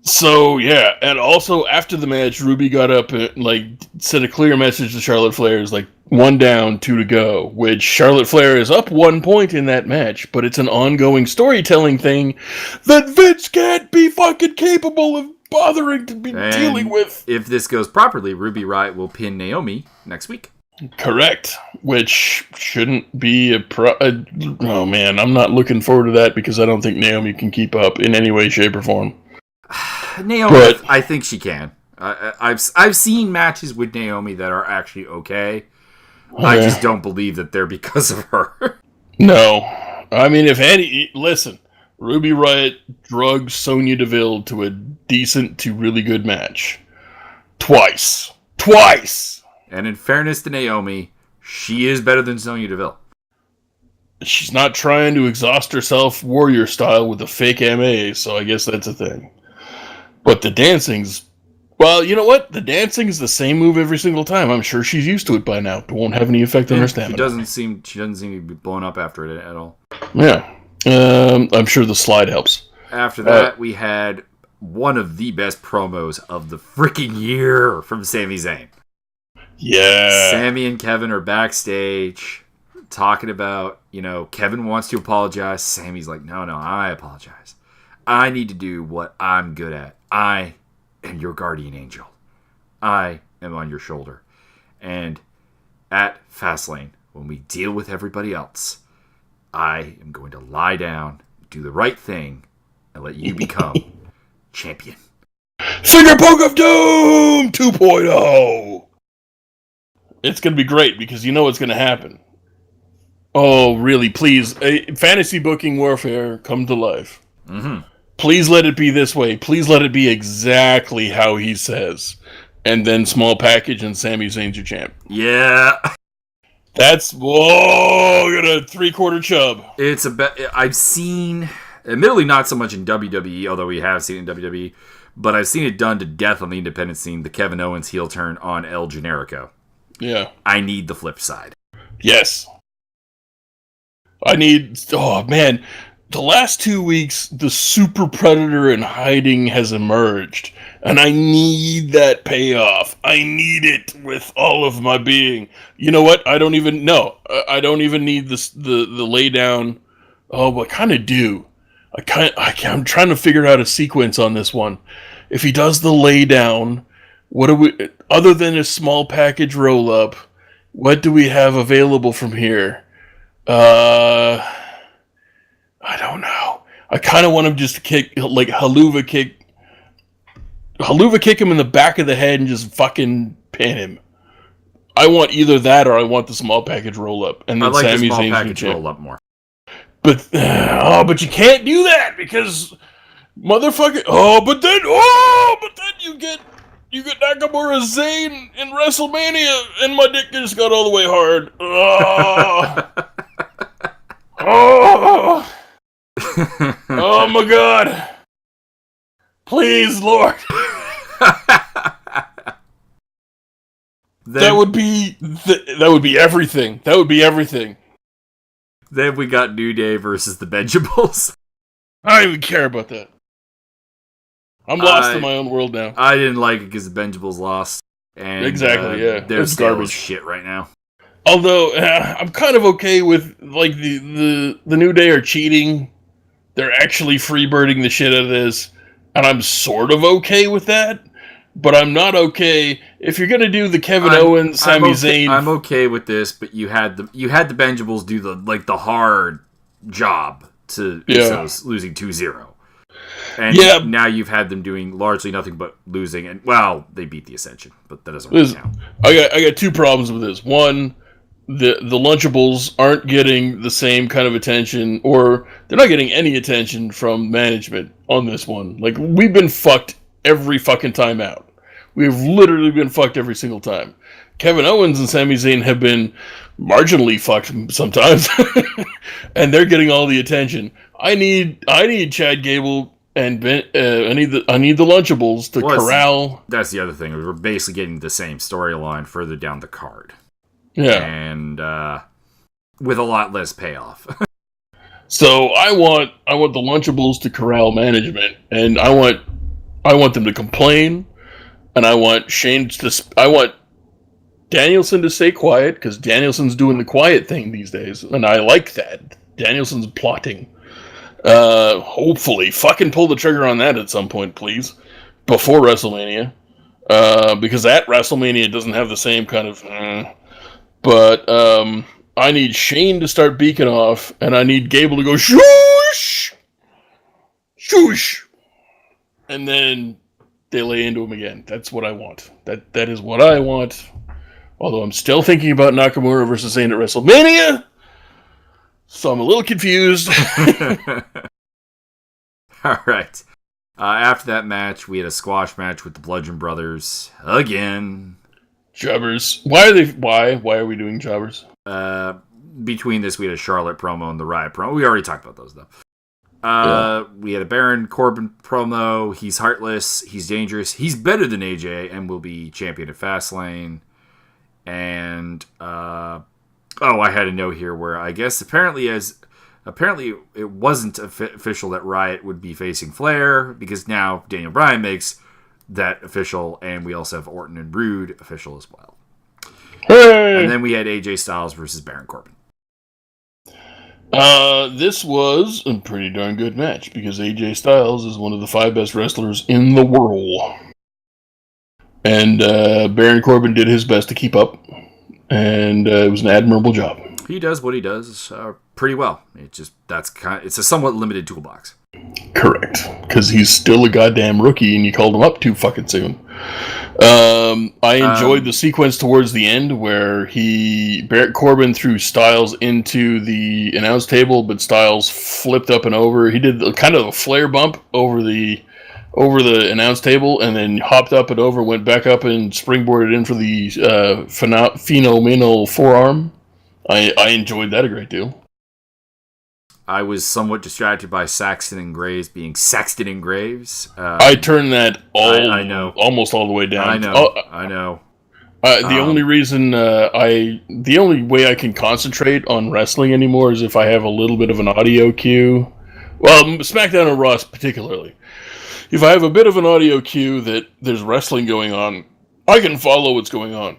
So, yeah, and also after the match, Ruby got up and, sent a clear message to Charlotte Flair. It's 1 down, 2 to go, which Charlotte Flair is up 1 point in that match, but it's an ongoing storytelling thing that Vince can't be fucking capable of bothering to be dealing with. If this goes properly, Ruby Riott will pin Naomi next week. Correct, which shouldn't be oh man, I'm not looking forward to that because I don't think Naomi can keep up in any way, shape, or form. Naomi, I think she can. I've seen matches with Naomi that are actually okay. I just don't believe that they're because of her. No. I mean, listen, Ruby Riott drugged Sonya Deville to a decent to really good match. Twice. And in fairness to Naomi, she is better than Sonya Deville. She's not trying to exhaust herself warrior style with a fake MA, so I guess that's a thing. But the dancing's... Well, you know what? The dancing's the same move every single time. I'm sure she's used to it by now. It won't have any effect on her stamina. She doesn't seem to be blown up after it at all. Yeah. I'm sure the slide helps. After that, we had one of the best promos of the freaking year from Sami Zayn. Yeah. Sammy and Kevin are backstage talking about, Kevin wants to apologize. Sammy's like, no, I apologize. I need to do what I'm good at. I am your guardian angel. I am on your shoulder. And at Fastlane, when we deal with everybody else, I am going to lie down, do the right thing, and let you become champion. Finger Poke of Doom 2.0! It's going to be great because you know what's going to happen. Oh, really, please. Fantasy booking warfare come to life. Mm-hmm. Please let it be this way. Please let it be exactly how he says. And then small package and Sami Zayn's your champ. Yeah. That's, whoa, got a 3/4 chub. It's I've seen, admittedly not so much in WWE, although we have seen it in WWE, but I've seen it done to death on the independent scene, the Kevin Owens heel turn on El Generico. Yeah. I need the flip side. Yes. Oh man, the last 2 weeks, the Super Predator in hiding has emerged, and I need that payoff. I need it with all of my being. You know what? I don't even need this the lay down. Oh, but I kind of do. I'm trying to figure out a sequence on this one. If he does the lay down, what do we, other than a small package roll up, what do we have available from here? I don't know. I kind of want him just to kick, like haluva kick him in the back of the head and just fucking pin him. I want either that or I want the small package roll up, and then I like Sami the small Zayn's package champ. roll up more. But but you can't do that because motherfucker. But then you get Nakamura Zayn in WrestleMania, and my dick just got all the way hard. Oh my god! Please, Lord. That would be everything. That would be everything. Then we got New Day versus the Benjables. I don't even care about that. I'm lost in my own world now. I didn't like it because the Benjables lost. And, exactly, yeah. They're it's garbage shit right now. Although, I'm kind of okay with, like, the New Day are cheating. They're actually freebirding the shit out of this. And I'm sort of okay with that. But I'm not okay if you're gonna do the Kevin Owens, Sami Zayn. I'm okay with this, but you had the Benjables do the hard job to Usos losing 2-0. And now you've had them doing largely nothing but losing, and they beat the Ascension, but that doesn't really count. I got two problems with this. One, the Lunchables aren't getting the same kind of attention, or they're not getting any attention from management on this one. Like, we've been fucked every fucking time out. We've literally been fucked every single time. Kevin Owens and Sami Zayn have been marginally fucked sometimes, and they're getting all the attention. I need Chad Gable and Ben, I need the Lunchables to corral. That's the other thing. We're basically getting the same storyline further down the card. Yeah, and with a lot less payoff. So I want the Lunchables to corral management, and I want them to complain, and I want Danielson to stay quiet, because Danielson's doing the quiet thing these days, and I like that. Danielson's plotting. Hopefully, fucking pull the trigger on that at some point, please, before WrestleMania, because that WrestleMania doesn't have the same kind of. But I need Shane to start beaking off, and I need Gable to go shoosh, shoosh, and then they lay into him again. That's what I want. That is what I want. Although I'm still thinking about Nakamura versus Zayn at WrestleMania, so I'm a little confused. All right. After that match, we had a squash match with the Bludgeon Brothers again. Jobbers. Why are we doing jobbers? Between this, we had a Charlotte promo and the Riot promo. We already talked about those, though. We had a Baron Corbin promo. He's heartless. He's dangerous. He's better than AJ and will be champion at Fastlane. And, I had a note here where I guess apparently as Apparently, it wasn't official that Riot would be facing Flair, because now Daniel Bryan makes that official, and we also have Orton and Rude official as well. Hey! And then we had AJ Styles versus Baron Corbin. This was a pretty darn good match, because AJ Styles is one of the 5 best wrestlers in the world. And Baron Corbin did his best to keep up, and it was an admirable job. He does what he does pretty well. It's a somewhat limited toolbox. Correct, because he's still a goddamn rookie, and you called him up too fucking soon. I enjoyed the sequence towards the end where Baron Corbin threw Styles into the announce table, but Styles flipped up and over. He did kind of a flare bump over the announce table, and then hopped up and over, went back up and springboarded in for the phenomenal forearm. I enjoyed that a great deal. I was somewhat distracted by Saxton and Graves being Saxton and Graves. I turned that I know. almost all the way down. I know. The only reason the only way I can concentrate on wrestling anymore is if I have a little bit of an audio cue. Well, SmackDown and Raw particularly. If I have a bit of an audio cue that there's wrestling going on, I can follow what's going on.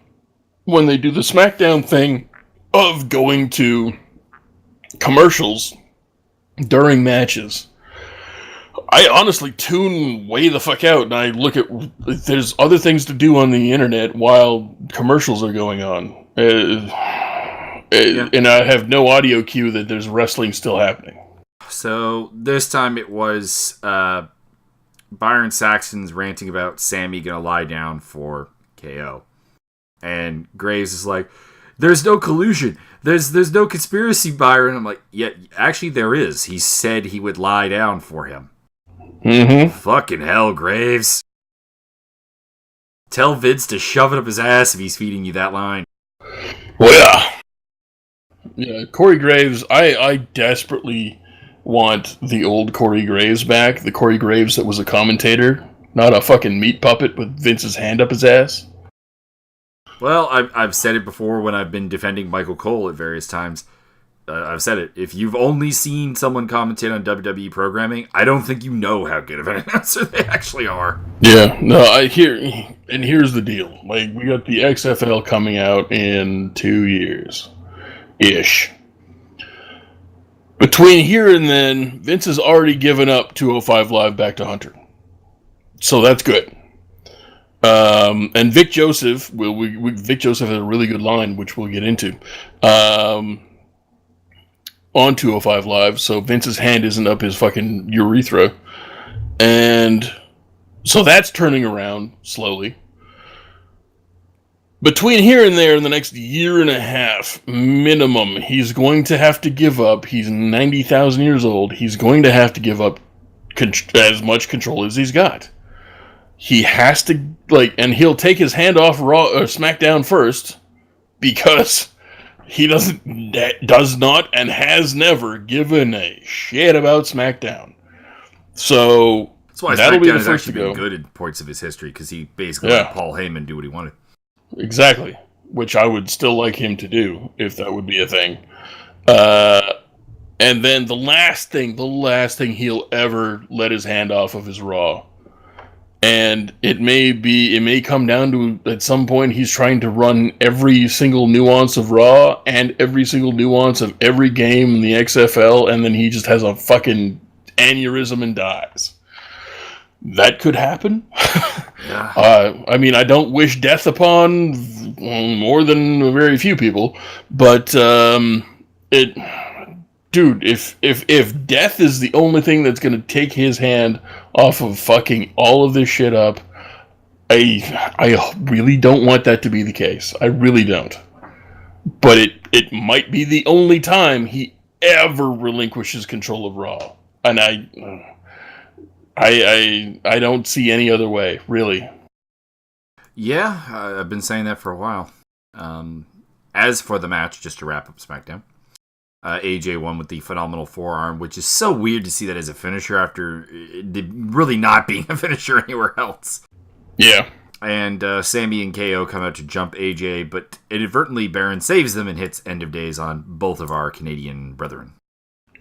When they do the SmackDown thing of going to commercials during matches, I honestly tune way the fuck out, and I look at there's other things to do on the internet while commercials are going on. And I have no audio cue that there's wrestling still happening. So this time it was Byron Saxton's ranting about Sammy gonna lie down for KO, and Graves is like, "There's no collusion. There's no conspiracy, Byron." I'm like, "Yeah, actually there is. He said he would lie down for him." Mm-hmm. Fucking hell, Graves. Tell Vince to shove it up his ass if he's feeding you that line. Well, yeah, Corey Graves. I desperately want the old Corey Graves back. The Corey Graves that was a commentator, not a fucking meat puppet with Vince's hand up his ass. Well, I've said it before when I've been defending Michael Cole at various times. I've said it. If you've only seen someone commentate on WWE programming, I don't think you know how good of an announcer they actually are. Yeah, no, and here's the deal. Like, we got the XFL coming out in 2 years-ish. Between here and then, Vince has already given up 205 Live back to Hunter. So that's good. And Vic Joseph, Vic Joseph has a really good line, which we'll get into, on 205 Live, so Vince's hand isn't up his fucking urethra. And so that's turning around slowly. Between here and there, in the next year and a half, minimum, he's going to have to give up. He's 90,000 years old. He's going to have to give up as much control as he's got. He has to, and he'll take his hand off Raw or SmackDown first, because he does not and has never given a shit about SmackDown. So that's why that'll SmackDown be the has first actually to been go. good at points of his history, because he basically let Paul Heyman do what he wanted. Exactly, which I would still like him to do if that would be a thing. And then the last thing he'll ever let his hand off of is Raw. And it may come down to, at some point, he's trying to run every single nuance of Raw and every single nuance of every game in the XFL, and then he just has a fucking aneurysm and dies. That could happen. Yeah. I mean, I don't wish death upon more than very few people, but dude, if death is the only thing that's going to take his hand off of fucking all of this shit up, I really don't want that to be the case. I really don't. But it might be the only time he ever relinquishes control of Raw, and I don't see any other way, really. Yeah, I've been saying that for a while. As for the match, just to wrap up SmackDown, AJ won with the phenomenal forearm, which is so weird to see that as a finisher after really not being a finisher anywhere else. Yeah. And Sammy and KO come out to jump AJ, but inadvertently Baron saves them and hits End of Days on both of our Canadian brethren.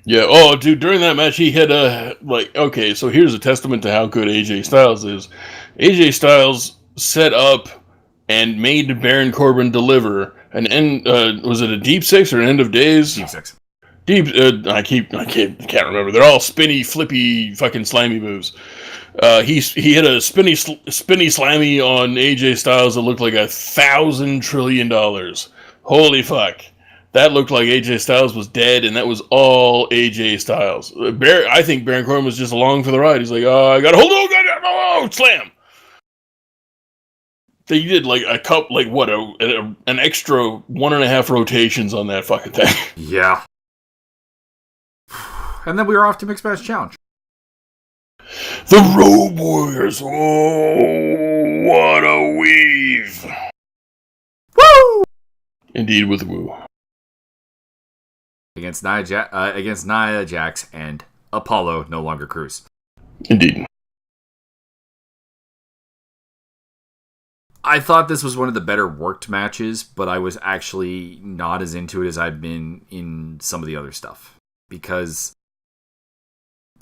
Yeah. Oh, dude, during that match, he had okay, so here's a testament to how good AJ Styles is. AJ Styles set up and made Baron Corbin deliver an end. Was it a deep six or an end of days? Deep six. Deep. I can't remember. They're all spinny, flippy, fucking slimy moves. He hit a spinny slammy on AJ Styles that looked like $1,000 trillion. Holy fuck. That looked like AJ Styles was dead, and that was all AJ Styles. I think Baron Corbin was just along for the ride. He's like, oh, I gotta hold on, oh, slam. They did like a cup, like what, an extra 1.5 rotations on that fucking thing. Yeah. And then we were off to Mixed Match Challenge. The Road Warriors. Oh, what a weave. Woo! Indeed, with a woo. Against Nia Jax and Apollo No Longer Cruz. Indeed. I thought this was one of the better worked matches, but I was actually not as into it as I've been in some of the other stuff. Because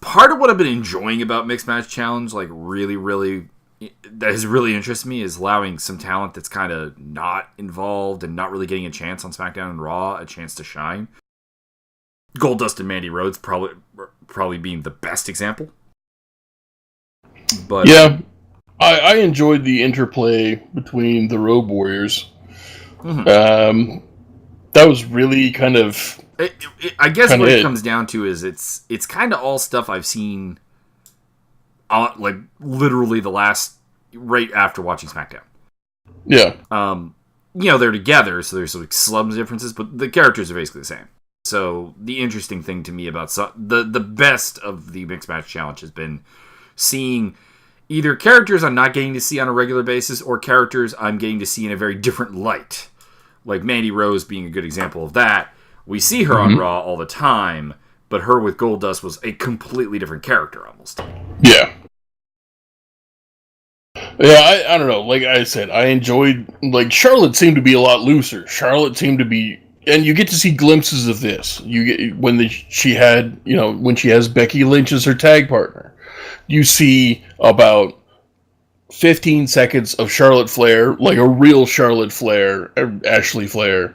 part of what I've been enjoying about Mixed Match Challenge, like that has really interested me, is allowing some talent that's kind of not involved and not really getting a chance on SmackDown and Raw a chance to shine. Goldust and Mandy Rhodes probably being the best example. But yeah, I enjoyed the interplay between the Road Warriors. Mm-hmm. That was really kind of. I guess what it comes down to is it's kind of all stuff I've seen, like literally right after watching SmackDown. Yeah. They're together, so there's like some differences, but the characters are basically the same. So the interesting thing to me about the best of the Mixed Match Challenge has been seeing either characters I'm not getting to see on a regular basis or characters I'm getting to see in a very different light. Like Mandy Rose being a good example of that. We see her on Raw all the time, but her with Goldust was a completely different character almost. Yeah. Yeah, I don't know. Like I said, I enjoyed... Like, Charlotte seemed to be a lot looser. Charlotte seemed to be... And you get to see glimpses of this. You get when she has Becky Lynch as her tag partner. You see about 15 seconds of Charlotte Flair, like a real Charlotte Flair, Ashley Flair.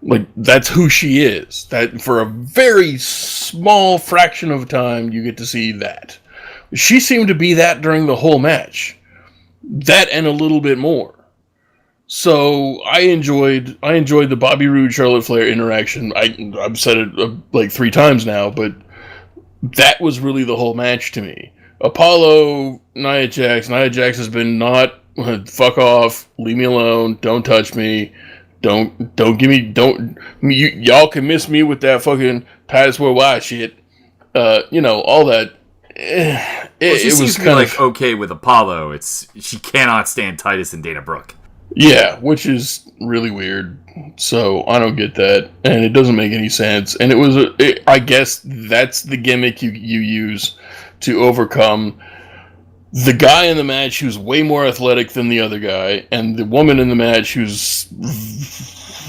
Like, that's who she is. That for a very small fraction of time, you get to see that. She seemed to be that during the whole match. That and a little bit more. So I enjoyed the Bobby Roode Charlotte Flair interaction. I've said it like 3 times now, but that was really the whole match to me. Apollo, Nia Jax has been not fuck off, leave me alone, don't touch me, don't give me, y'all can miss me with that fucking Titus Worldwide shit, all that. It was kind of okay with Apollo. She cannot stand Titus and Dana Brooke. Yeah, which is really weird. So I don't get that, and it doesn't make any sense. And I guess that's the gimmick you use to overcome the guy in the match who's way more athletic than the other guy, and the woman in the match who's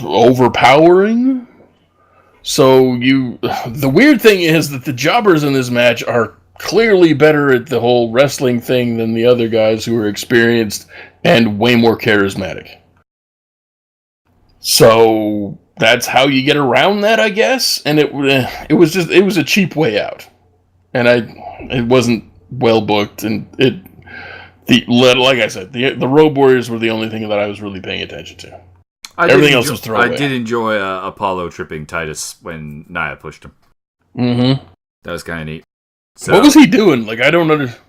overpowering. So the weird thing is that the jobbers in this match are clearly better at the whole wrestling thing than the other guys who are experienced and way more charismatic. So that's how you get around that, I guess. And it was a cheap way out, and it wasn't well booked. And like I said, the Road Warriors were the only thing that I was really paying attention to. Everything else was throwaway. I did enjoy Apollo tripping Titus when Nia pushed him. Mm-hmm. That was kind of neat. So, what was he doing? Like, I don't understand.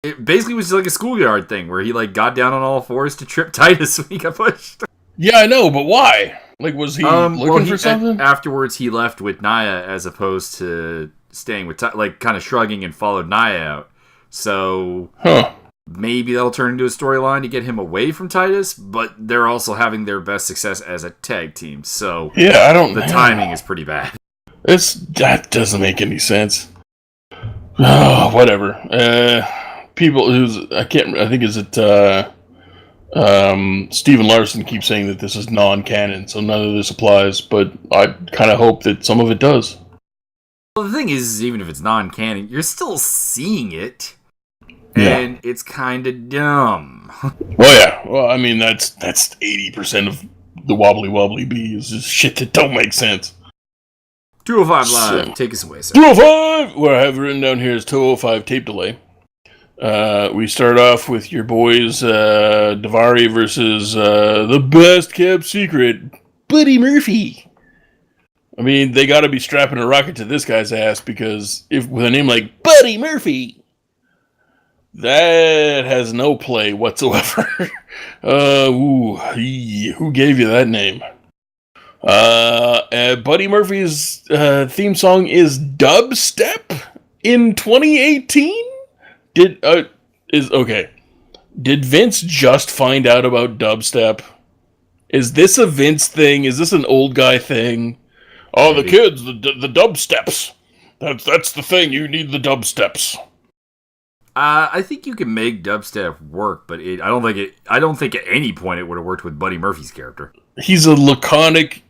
It basically was like a schoolyard thing where he like got down on all fours to trip Titus when he got pushed. Yeah, I know, but why? Like, was he looking for something? Afterwards, he left with Nia as opposed to staying with like kind of shrugging and followed Nia out. So maybe that'll turn into a storyline to get him away from Titus. But they're also having their best success as a tag team. So yeah, the timing is pretty bad. That doesn't make any sense. Oh, whatever. People I think is it Steven Larson keeps saying that this is non-canon, so none of this applies, but I kind of hope that some of it does. Well, the thing is, even if it's non-canon, you're still seeing it, and it's kind of dumb. Well, yeah. Well, I mean, that's 80% of the Wobbly Wobbly Bee is just shit that don't make sense. 205 Live, take us away, sir. 205! What I have written down here is 205 tape delay. We start off with your boys, Davari versus the best kept secret, Buddy Murphy. I mean, they gotta be strapping a rocket to this guy's ass, because if with a name like Buddy Murphy, that has no play whatsoever. Who gave you that name? Buddy Murphy's theme song is Dubstep in 2018? Did Vince just find out about dubstep? Is this a Vince thing? Is this an old guy thing? Oh, the kids, the dubsteps. That's the thing. You need the dubsteps. I think you can make dubstep work, but I don't think at any point it would have worked with Buddy Murphy's character. He's a laconic,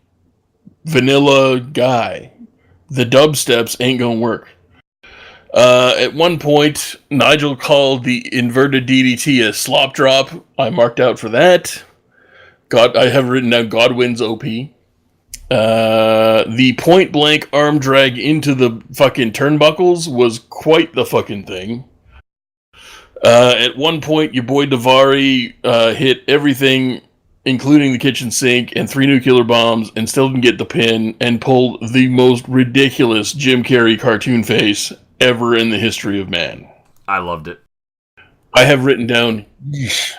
vanilla guy. The dubsteps ain't gonna work. At one point, Nigel called the inverted DDT a slop drop. I marked out for that. I have written down Godwin's OP. The point blank arm drag into the fucking turnbuckles was quite the fucking thing. At one point, your boy Davari hit everything, including the kitchen sink and 3 nuclear bombs, and still didn't get the pin, and pulled the most ridiculous Jim Carrey cartoon face ever in the history of man. I loved it. I have written down, yeesh.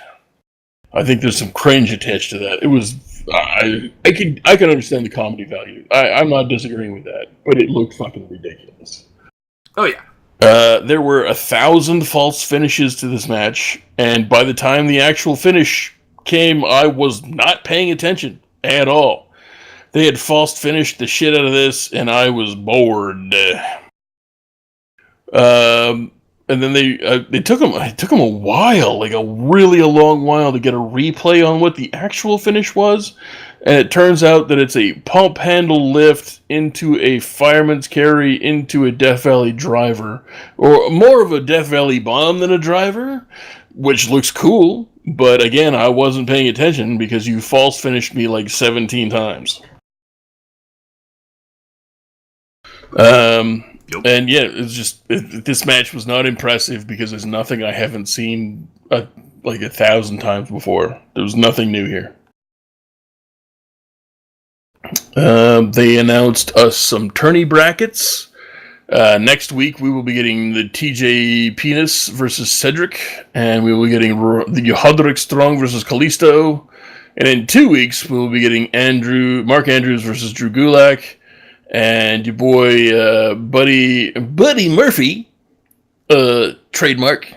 I think there's some cringe attached to that. It was, I can understand the comedy value. I'm not disagreeing with that, but it looked fucking ridiculous. Oh yeah. There were 1,000 false finishes to this match, and by the time the actual finish came, I was not paying attention at all. They had false finished the shit out of this, and I was bored. And then it took them a while, like a long while, to get a replay on what the actual finish was. And it turns out that it's a pump handle lift into a fireman's carry into a Death Valley driver, or more of a Death Valley bomb than a driver, which looks cool. But again, I wasn't paying attention because you false finished me like 17 times. And yeah, it's just this match was not impressive because there's nothing I haven't seen like 1,000 times before. There was nothing new here. They announced us some tourney brackets. Next week we will be getting the TJ Penis versus Cedric, and we will be getting the Hodrick Strong versus Kalisto. And in 2 weeks we will be getting Mark Andrews versus Drew Gulak. And your boy, Buddy Murphy, trademark,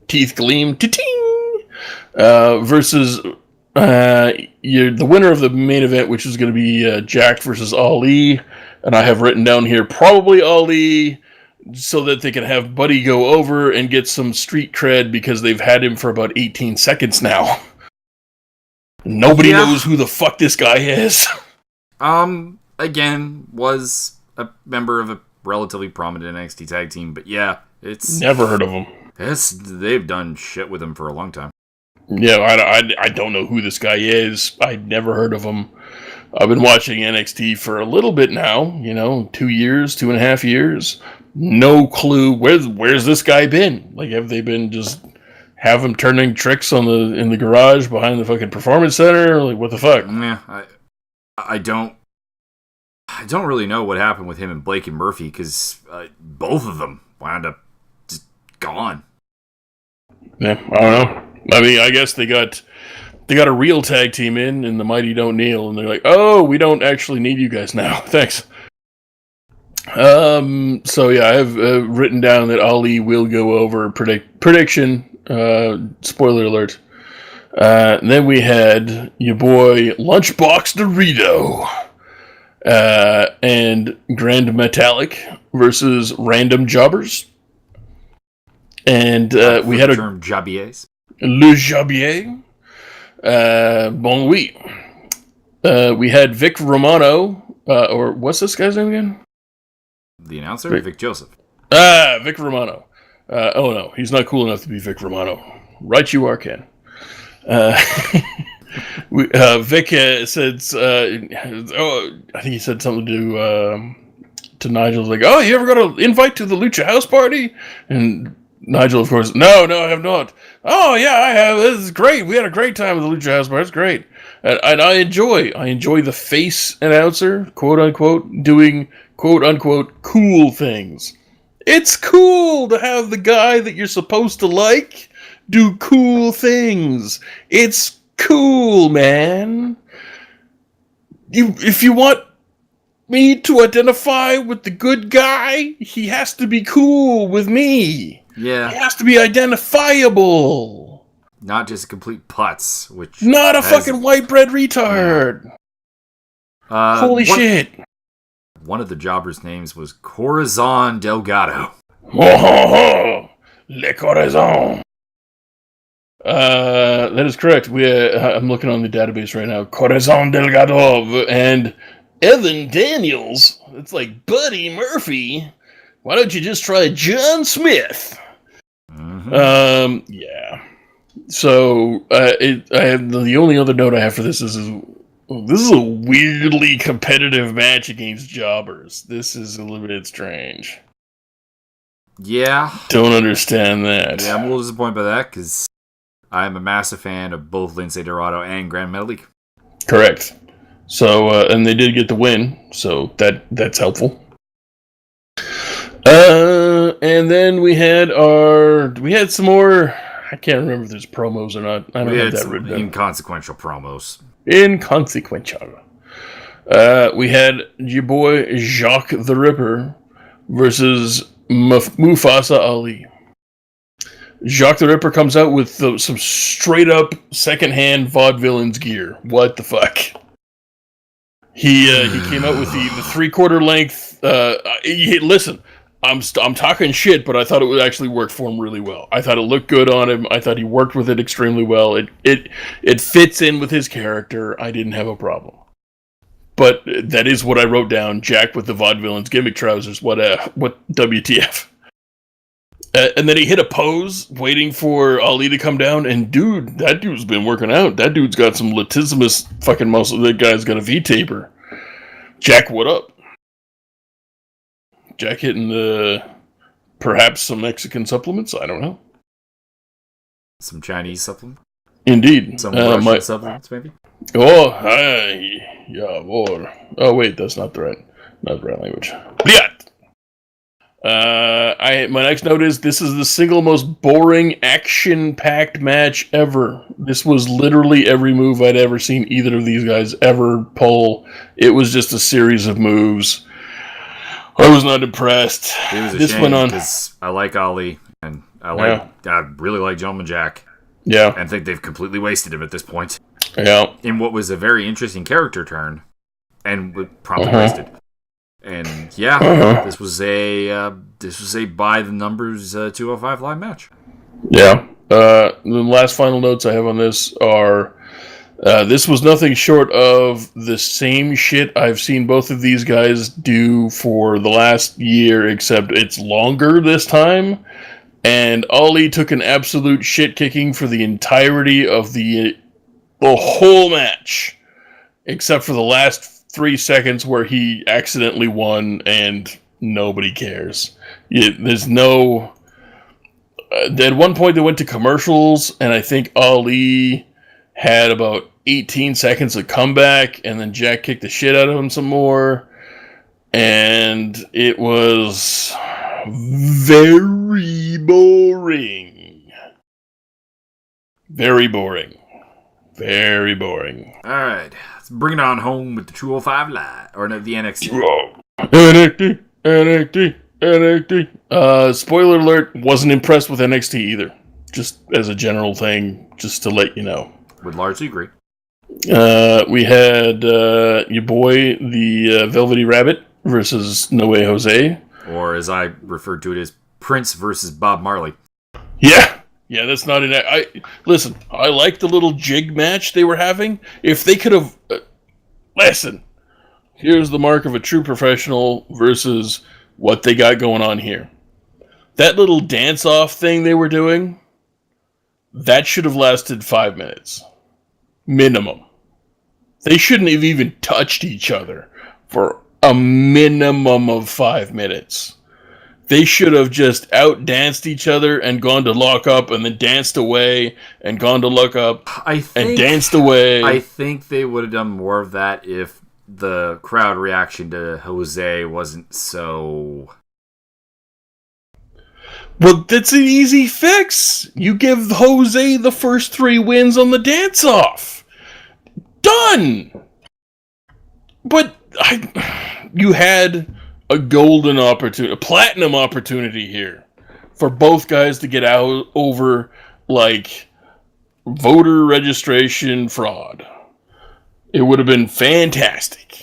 teeth gleam, ta-ting, versus the winner of the main event, which is going to be Jack versus Ali. And I have written down here, probably Ali, so that they can have Buddy go over and get some street cred, because they've had him for about 18 seconds now. Nobody knows who the fuck this guy is. Again, was a member of a relatively prominent NXT tag team, but yeah, it's... Never heard of him. They've done shit with him for a long time. Yeah, I don't know who this guy is. I never heard of him. I've been watching NXT for a little bit now, 2.5 years. No clue. Where's this guy been? Like, have they been just have him turning tricks in the garage behind the fucking performance center? Like, what the fuck? Yeah, I don't really know what happened with him and Blake and Murphy, because both of them wound up just gone. Yeah, I don't know. I mean, I guess they got a real tag team in the Mighty Don't Kneel, and they're like, oh, we don't actually need you guys now. Thanks. So yeah, I have written down that Ali will go over prediction. Spoiler alert. Then we had your boy Lunchbox Dorito. And Grand Metallic versus Random Jobbers. And we had a term Jobbiers. Le Jobbier. Bon oui. We had Vic Romano, or what's this guy's name again? The announcer, Vic Joseph. Vic Romano. Oh no, he's not cool enough to be Vic Romano. Right, you are, Ken. Vic said, I think he said something to Nigel, like, "Oh, you ever got an invite to the Lucha House Party?" And Nigel, of course, no, I have not. "Oh yeah, I have. This is great. We had a great time at the Lucha House Party. It's great." And I enjoy the face announcer, quote unquote, doing quote unquote cool things. It's cool to have the guy that you're supposed to like do cool things. It's cool, man. If you want me to identify with the good guy, he has to be cool with me. Yeah. He has to be identifiable. Not just a complete putz, which... Not a fucking white bread retard. Holy shit. One of the jobbers' names was Corazon Delgado. Oh, Le Corazon. That is correct. I'm looking on the database right now. Corazon Delgado and Evan Daniels. It's like Buddy Murphy. Why don't you just try John Smith? Mm-hmm. Yeah. So, the only other note I have for this is this is a weirdly competitive match against jobbers. This is a little bit strange. Yeah. Don't understand that. Yeah, I'm a little disappointed by that, because I'm a massive fan of both Lince Dorado and Grand Metalik. Correct. So, and they did get the win, so that's helpful. And then we had some more. I can't remember if there's promos or not. I don't have that written down. Inconsequential promos. Inconsequential. We had your boy Jacques the Ripper versus Mufasa Ali. Jacques the Ripper comes out with some straight up secondhand vaudevillains gear. What the fuck? He came out with the 3/4 length. Listen, I'm talking shit, but I thought it would actually work for him really well. I thought it looked good on him. I thought he worked with it extremely well. It fits in with his character. I didn't have a problem. But that is what I wrote down. Jack with the vaudevillains gimmick trousers. What WTF? And then he hit a pose, waiting for Ali to come down. And dude, that dude's been working out. That dude's got some latissimus fucking muscle. That guy's got a V-taper. Jack, what up? Jack hitting perhaps some Mexican supplements. I don't know. Some Chinese supplements. Indeed. Some Russian supplements, maybe. Oh, hi. Yeah, boy. Oh, wait, that's not the right language. Yeah. My next note is this is the single most boring, action-packed match ever. This was literally every move I'd ever seen either of these guys ever pull. It was just a series of moves. I was not impressed. It was a shame because I like Ali and I really like Gentleman Jack. Yeah, and think they've completely wasted him at this point. Yeah, in what was a very interesting character turn, and promptly wasted. And this was a by the numbers 205 live match. Yeah. The last final notes I have on this are this was nothing short of the same shit I've seen both of these guys do for the last year, except it's longer this time. And Ali took an absolute shit kicking for the entirety of the whole match, except for the last 3 seconds where he accidentally won and nobody cares. There's no... at one point they went to commercials, and I think Ali had about 18 seconds of comeback, and then Jack kicked the shit out of him some more. And it was very boring. Very boring. Very boring. Alright, let's bring it on home with the 205 Live. Or no, the NXT. NXT. Spoiler alert, wasn't impressed with NXT either. Just as a general thing, just to let you know. Would largely agree. We had your boy, the Velvety Rabbit, versus No Way Jose. Or as I referred to it as Prince versus Bob Marley. Yeah, that's not listen, I like the little jig match they were having. If they could have... listen, here's the mark of a true professional versus what they got going on here. That little dance-off thing they were doing, that should have lasted 5 minutes. Minimum. They shouldn't have even touched each other for a minimum of 5 minutes. They should have just out-danced each other and gone to lock up and then danced away and gone to lock up and danced away. I think they would have done more of that if the crowd reaction to Jose wasn't so... Well, that's an easy fix. You give Jose the first 3 wins on the dance-off. Done! But you had a golden opportunity, a platinum opportunity here for both guys to get out over, like, voter registration fraud. It would have been fantastic.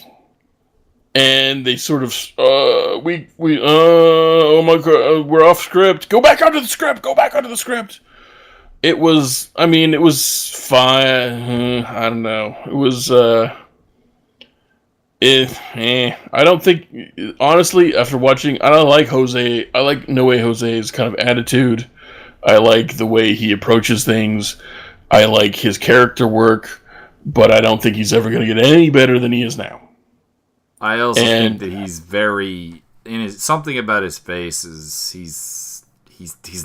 And they sort of, oh my god, we're off script. Go back onto the script. It was fine. I don't know. It was, I don't think, honestly, after watching, I don't like Jose. I like No Way Jose's kind of attitude. I like the way he approaches things. I like his character work, but I don't think he's ever going to get any better than he is now. I also think that he's very something about his face is he's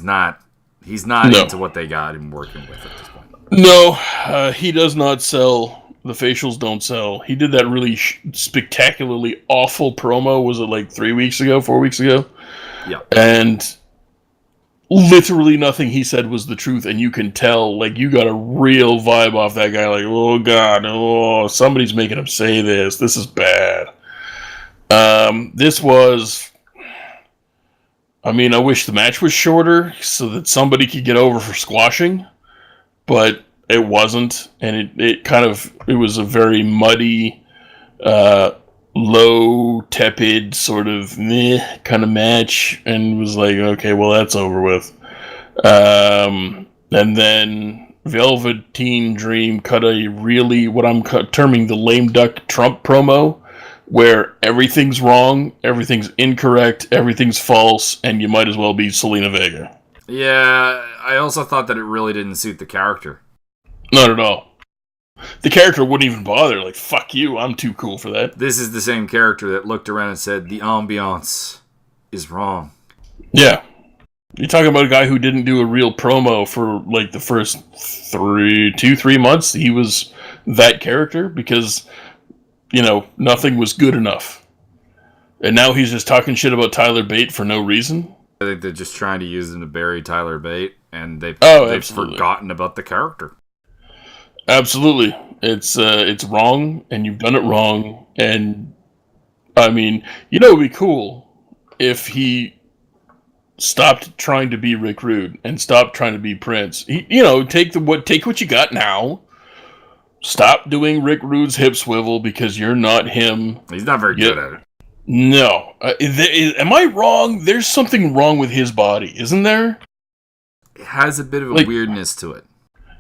not into what they got him working with at this point. No, he does not sell. The facials don't sell. He did that really spectacularly awful promo. Was it like 4 weeks ago? Yeah. And literally nothing he said was the truth, and you can tell, like, you got a real vibe off that guy, like, oh god, somebody's making him say this. This is bad. This was... I mean, I wish the match was shorter so that somebody could get over for squashing, but it wasn't, and it was a very muddy, low, tepid, sort of meh kind of match, and was like, okay, well, that's over with. And then Velveteen Dream cut a really, what I'm terming the lame duck Trump promo, where everything's wrong, everything's incorrect, everything's false, and you might as well be Selena Vega. Yeah, I also thought that it really didn't suit the character. Not at all. The character wouldn't even bother. Like, fuck you, I'm too cool for that. This is the same character that looked around and said, the ambiance is wrong. Yeah. You're talking about a guy who didn't do a real promo for, like, the first 3 months. He was that character because, nothing was good enough. And now he's just talking shit about Tyler Bate for no reason. I think they're just trying to use him to bury Tyler Bate, and they've forgotten about the character. Absolutely. It's wrong, and you've done it wrong, and, I mean, it would be cool if he stopped trying to be Rick Rude and stopped trying to be Prince. Take what you got now. Stop doing Rick Rude's hip swivel because you're not him. He's not very good at it. No. Am I wrong? There's something wrong with his body, isn't there? It has a bit of a weirdness to it.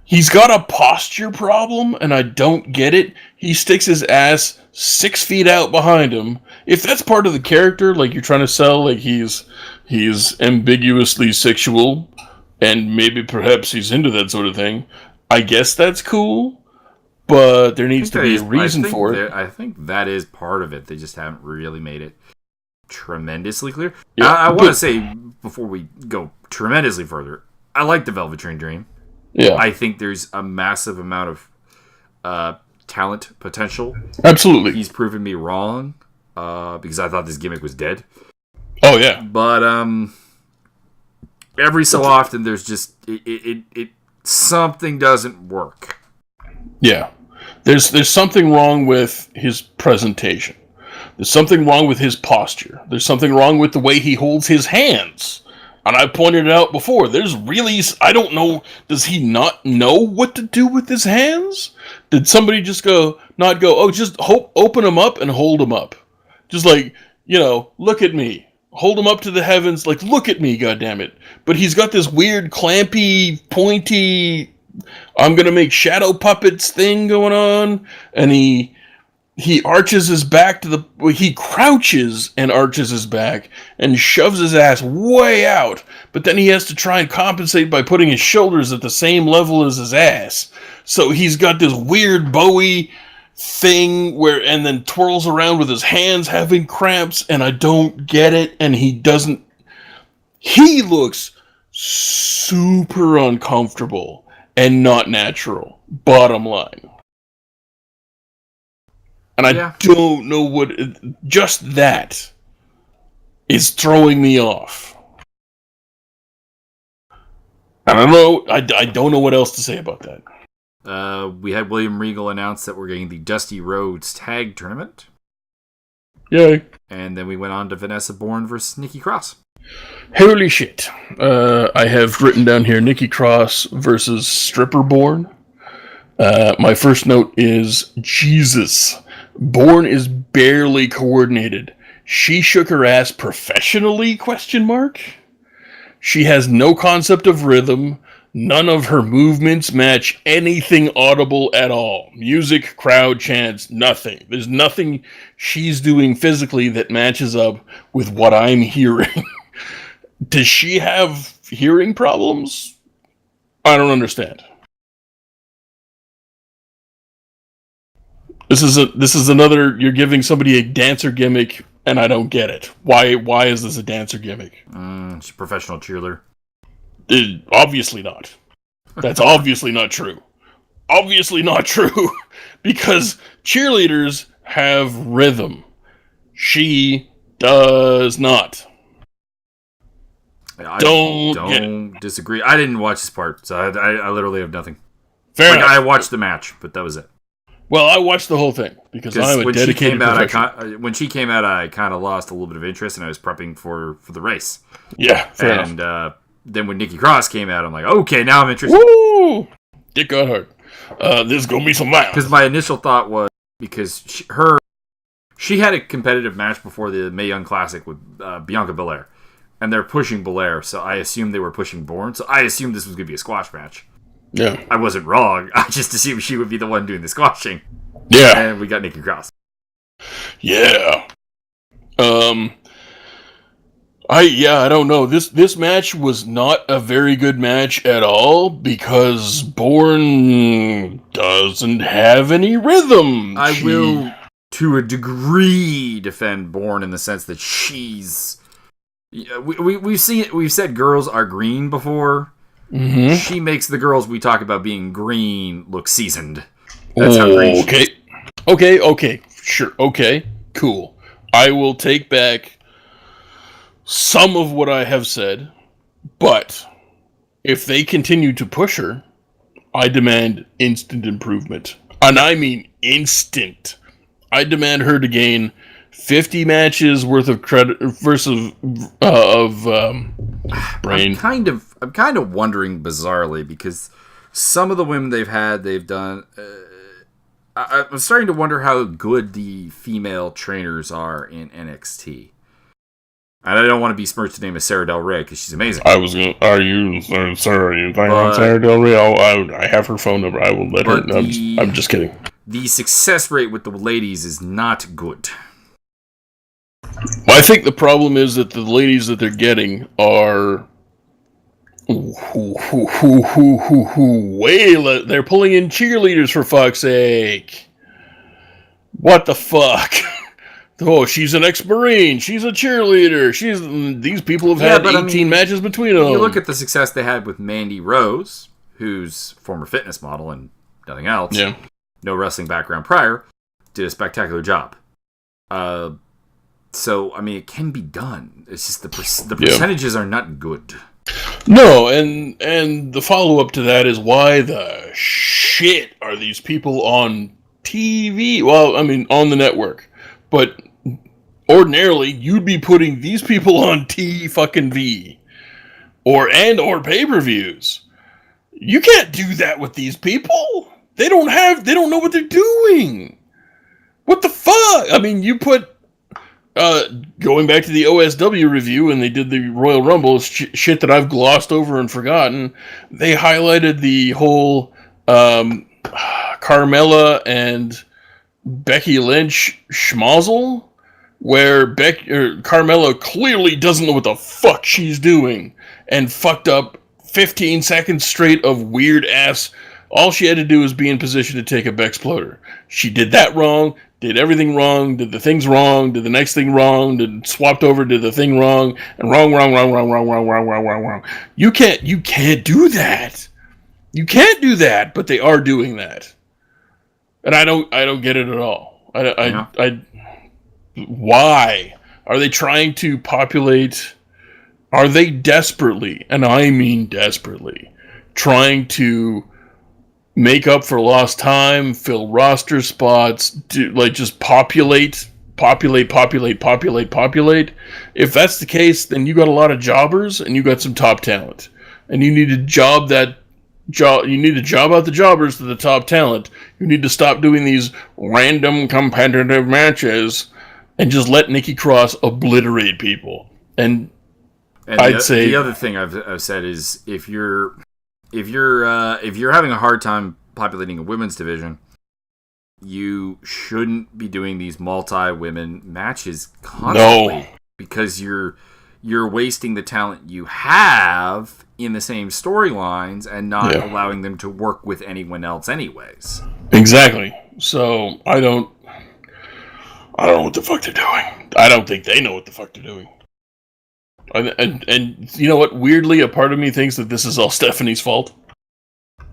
He's got a posture problem, and I don't get it. He sticks his ass 6 feet out behind him. If that's part of the character, like you're trying to sell, like he's ambiguously sexual, and maybe perhaps he's into that sort of thing, I guess that's cool, but there needs to be a reason for it. I think that is part of it. They just haven't really made it tremendously clear. Yeah, I want to say, before we go tremendously further, I like the Velveteen Dream. Yeah. I think there's a massive amount of talent potential. Absolutely. He's proven me wrong because I thought this gimmick was dead. Oh, yeah. But every so often there's just it something doesn't work. Yeah. There's something wrong with his presentation. There's something wrong with his posture. There's something wrong with the way he holds his hands. And I pointed it out before, I don't know, does he not know what to do with his hands? Did somebody just just open them up and hold them up? Just like, look at me. Hold them up to the heavens, like, look at me, goddammit. But he's got this weird, clampy, pointy, I'm gonna make shadow puppets thing going on, and he he arches his back he crouches and arches his back and shoves his ass way out, but then he has to try and compensate by putting his shoulders at the same level as his ass. So he's got this weird Bowie thing and then twirls around with his hands having cramps, and I don't get it, and he looks super uncomfortable and not natural, bottom line. And I don't know just that is throwing me off. I don't know. I don't know what else to say about that. We had William Regal announce that we're getting the Dusty Rhodes Tag Tournament. Yay. And then we went on to Vanessa Bourne versus Nikki Cross. Holy shit. I have written down here Nikki Cross versus Stripper Bourne. My first note is, Jesus. Bourne is barely coordinated. She shook her ass professionally? ? She has no concept of rhythm. None of her movements match anything audible at all. Music, crowd, chants, nothing. There's nothing she's doing physically that matches up with what I'm hearing. Does she have hearing problems? I don't understand. This is another, you're giving somebody a dancer gimmick, and I don't get it. Why is this a dancer gimmick? She's a professional cheerleader. Obviously not. That's obviously not true. Obviously not true. Because cheerleaders have rhythm. She does not. I don't disagree. I didn't watch this part, so I literally have nothing. Fair enough. I watched the match, but that was it. Well, I watched the whole thing because I'm a dedicated professional. When she came out, I kind of lost a little bit of interest, and I was prepping for the race. Yeah, fair enough. And then when Nikki Cross came out, I'm like, okay, now I'm interested. Woo! Dick got hurt. This is gonna be some violence. Because my initial thought was because she had a competitive match before the Mae Young Classic with Bianca Belair, and they're pushing Belair, so I assumed they were pushing Bourne. So I assumed this was gonna be a squash match. Yeah. I wasn't wrong. I just assumed she would be the one doing the squashing. Yeah. And we got Nikki Cross. Yeah. I don't know. This match was not a very good match at all because Bourne doesn't have any rhythm. I will, to a degree, defend Bourne in the sense that she's. We've said girls are green before. Mm-hmm. She makes the girls we talk about being green look seasoned. That's how green she is. Okay, sure, okay, cool. I will take back some of what I have said, but if they continue to push her, I demand instant improvement. And I mean instant. I demand her to gain 50 matches worth of credit versus brain. I'm kind of wondering bizarrely because some of the women they've done. I'm starting to wonder how good the female trainers are in NXT. And I don't want to besmirch the name of Sarah Del Rey because she's amazing. Are you talking about Sarah Del Rey? I have her phone number. I will let her. I'm just kidding. The success rate with the ladies is not good. I think the problem is that the ladies that they're getting are they're pulling in cheerleaders for fuck's sake. What the fuck? Oh, she's an ex-Marine. She's a cheerleader. These people have had 18 matches between them. You look at the success they had with Mandy Rose, who's former fitness model and nothing else. Yeah. No wrestling background prior. Did a spectacular job. So, I mean, it can be done. It's just the percentages are not good. No, and the follow-up to that is why the shit are these people on TV? Well, I mean, on the network. But ordinarily, you'd be putting these people on T-fucking-V. Or pay-per-views. You can't do that with these people. They don't know what they're doing. What the fuck? I mean, you put... going back to the OSW review, and they did the Royal Rumble, shit that I've glossed over and forgotten, they highlighted the whole Carmella and Becky Lynch schmozzle, where Carmella clearly doesn't know what the fuck she's doing and fucked up 15 seconds straight of weird ass. All she had to do was be in position to take a Bexploder. She did that wrong, did everything wrong, did the things wrong, did the next thing wrong, did swapped over, did the thing wrong, and wrong. You can't do that. You can't do that, but they are doing that. And I don't get it at all. Why are they trying to populate? Are they desperately, and I mean desperately, trying to make up for lost time, fill roster spots, just populate? If that's the case, then you got a lot of jobbers and you got some top talent, and you need to job out the jobbers to the top talent. You need to stop doing these random competitive matches and just let Nikki Cross obliterate people. And I'd say the other thing I've said is if you're having a hard time populating a women's division, you shouldn't be doing these multi-women matches constantly. No. Because you're wasting the talent you have in the same storylines and not allowing them to work with anyone else anyways. Exactly. So I don't know what the fuck they're doing. I don't think they know what the fuck they're doing. And you know what? Weirdly, a part of me thinks that this is all Stephanie's fault.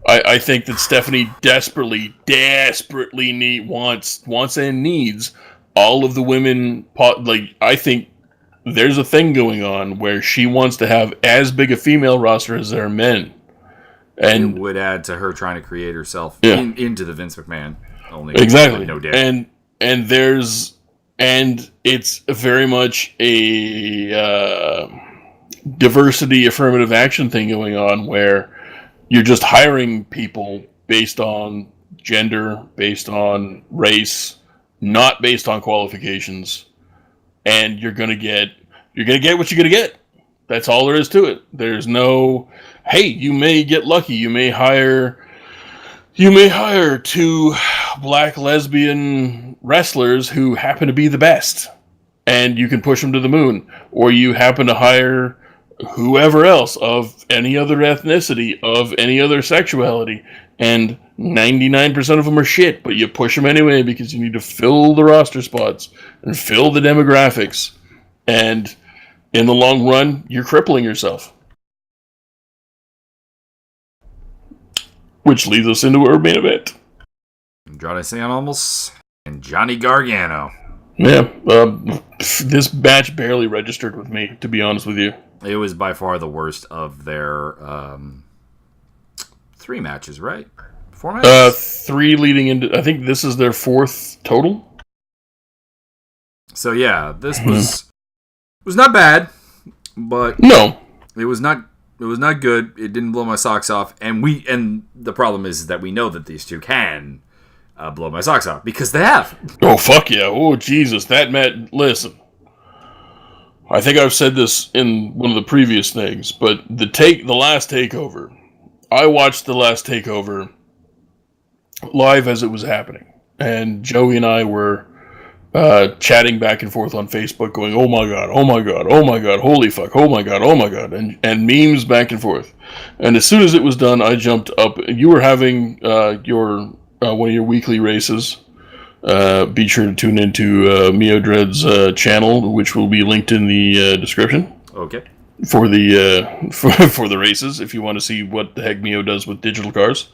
I think that Stephanie desperately wants and needs all of the women. I think there's a thing going on where she wants to have as big a female roster as there are men. And it would add to her trying to create herself into the Vince McMahon. Exactly. No doubt. And it's very much a diversity affirmative action thing going on where you're just hiring people based on gender, based on race, not based on qualifications, and you're gonna get what you're gonna get. That's all there is to it. There's no, hey, you may get lucky. You may hire 2 black lesbian wrestlers who happen to be the best, and you can push them to the moon. Or you happen to hire whoever else of any other ethnicity, of any other sexuality, and 99% of them are shit, but you push them anyway because you need to fill the roster spots and fill the demographics. And in the long run, you're crippling yourself. Which leads us into our main event. Andrade Cien Almas and Johnny Gargano. Yeah, this match barely registered with me, to be honest with you. It was by far the worst of their 3 matches, right? 4 matches? 3 leading into... I think this is their 4th total. So yeah, this was not bad, but... No. It was not good. It didn't blow my socks off. And the problem is that we know that these two can blow my socks off, because they have. Oh, fuck yeah. Oh, Jesus. That match... Listen. I think I've said this in one of the previous things, but the last takeover, I watched the last takeover live as it was happening, and Joey and I were chatting back and forth on Facebook, going, "Oh my god, oh my god, oh my god, holy fuck, oh my god," and memes back and forth. And as soon as it was done, I jumped up. You were having your one of your weekly races. Be sure to tune into Mio Dread's channel, which will be linked in the description. Okay. For the for the races, if you want to see what the heck Mio does with digital cars.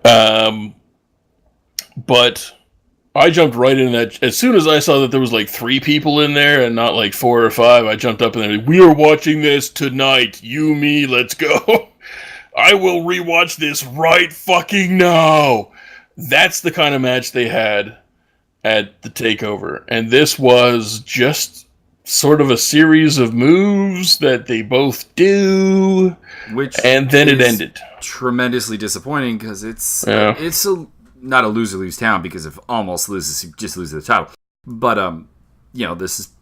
But I jumped right in that. As soon as I saw that there was like 3 people in there and not like 4 or 5, I jumped up in there. We are watching this tonight. You, me, let's go. I will rewatch this right fucking now. That's the kind of match they had at the takeover, and this was just sort of a series of moves that they both do, and then it ended. Tremendously disappointing, because it's not a lose-lose town, because if Almost loses, he just loses the title. But this is,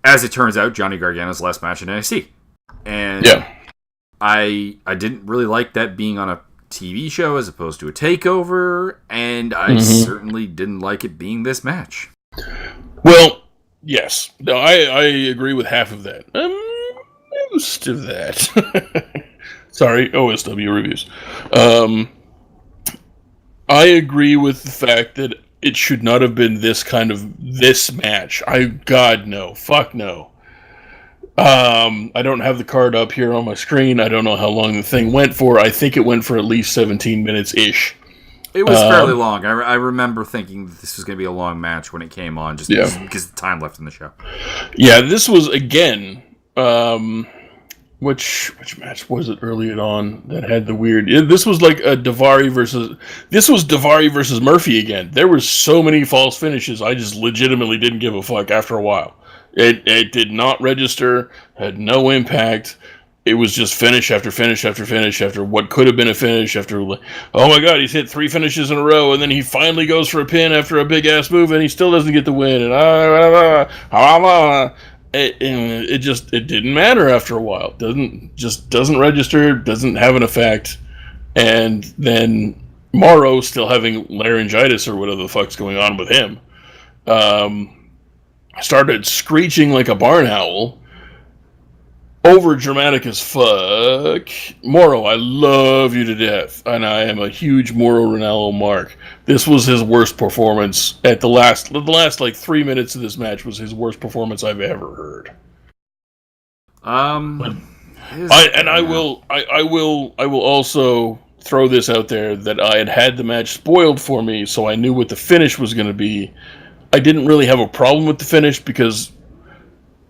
as it turns out, Johnny Gargano's last match in NXT, and I didn't really like that being on a TV show as opposed to a takeover, and I certainly didn't like it being this match. Well, yes. No, I agree with half of that. Most of that. Sorry, OSW reviews. I agree with the fact that it should not have been this match. God, no. Fuck no. I don't have the card up here on my screen. I don't know how long the thing went for. I think it went for at least 17 minutes-ish. It was fairly long. I remember thinking that this was going to be a long match when it came on, just because of the time left in the show. Yeah, this was, again, which match was it earlier on that had the weird... This was like a Daivari versus Murphy again. There were so many false finishes, I just legitimately didn't give a fuck after a while. It did not register, had no impact. It was just finish after finish after finish after what could have been a finish after, oh my god, he's hit 3 finishes in a row, and then he finally goes for a pin after a big-ass move, and he still doesn't get the win, and it didn't matter after a while. Doesn't register, doesn't have an effect, and then Morrow still having laryngitis or whatever the fuck's going on with him. Started screeching like a barn owl. Over dramatic as fuck. Morrow, I love you to death, and I am a huge Morrow Ranallo mark. This was his worst performance at the last like 3 minutes of this match was his worst performance I've ever heard. I will also throw this out there that I had the match spoiled for me, so I knew what the finish was going to be. I didn't really have a problem with the finish because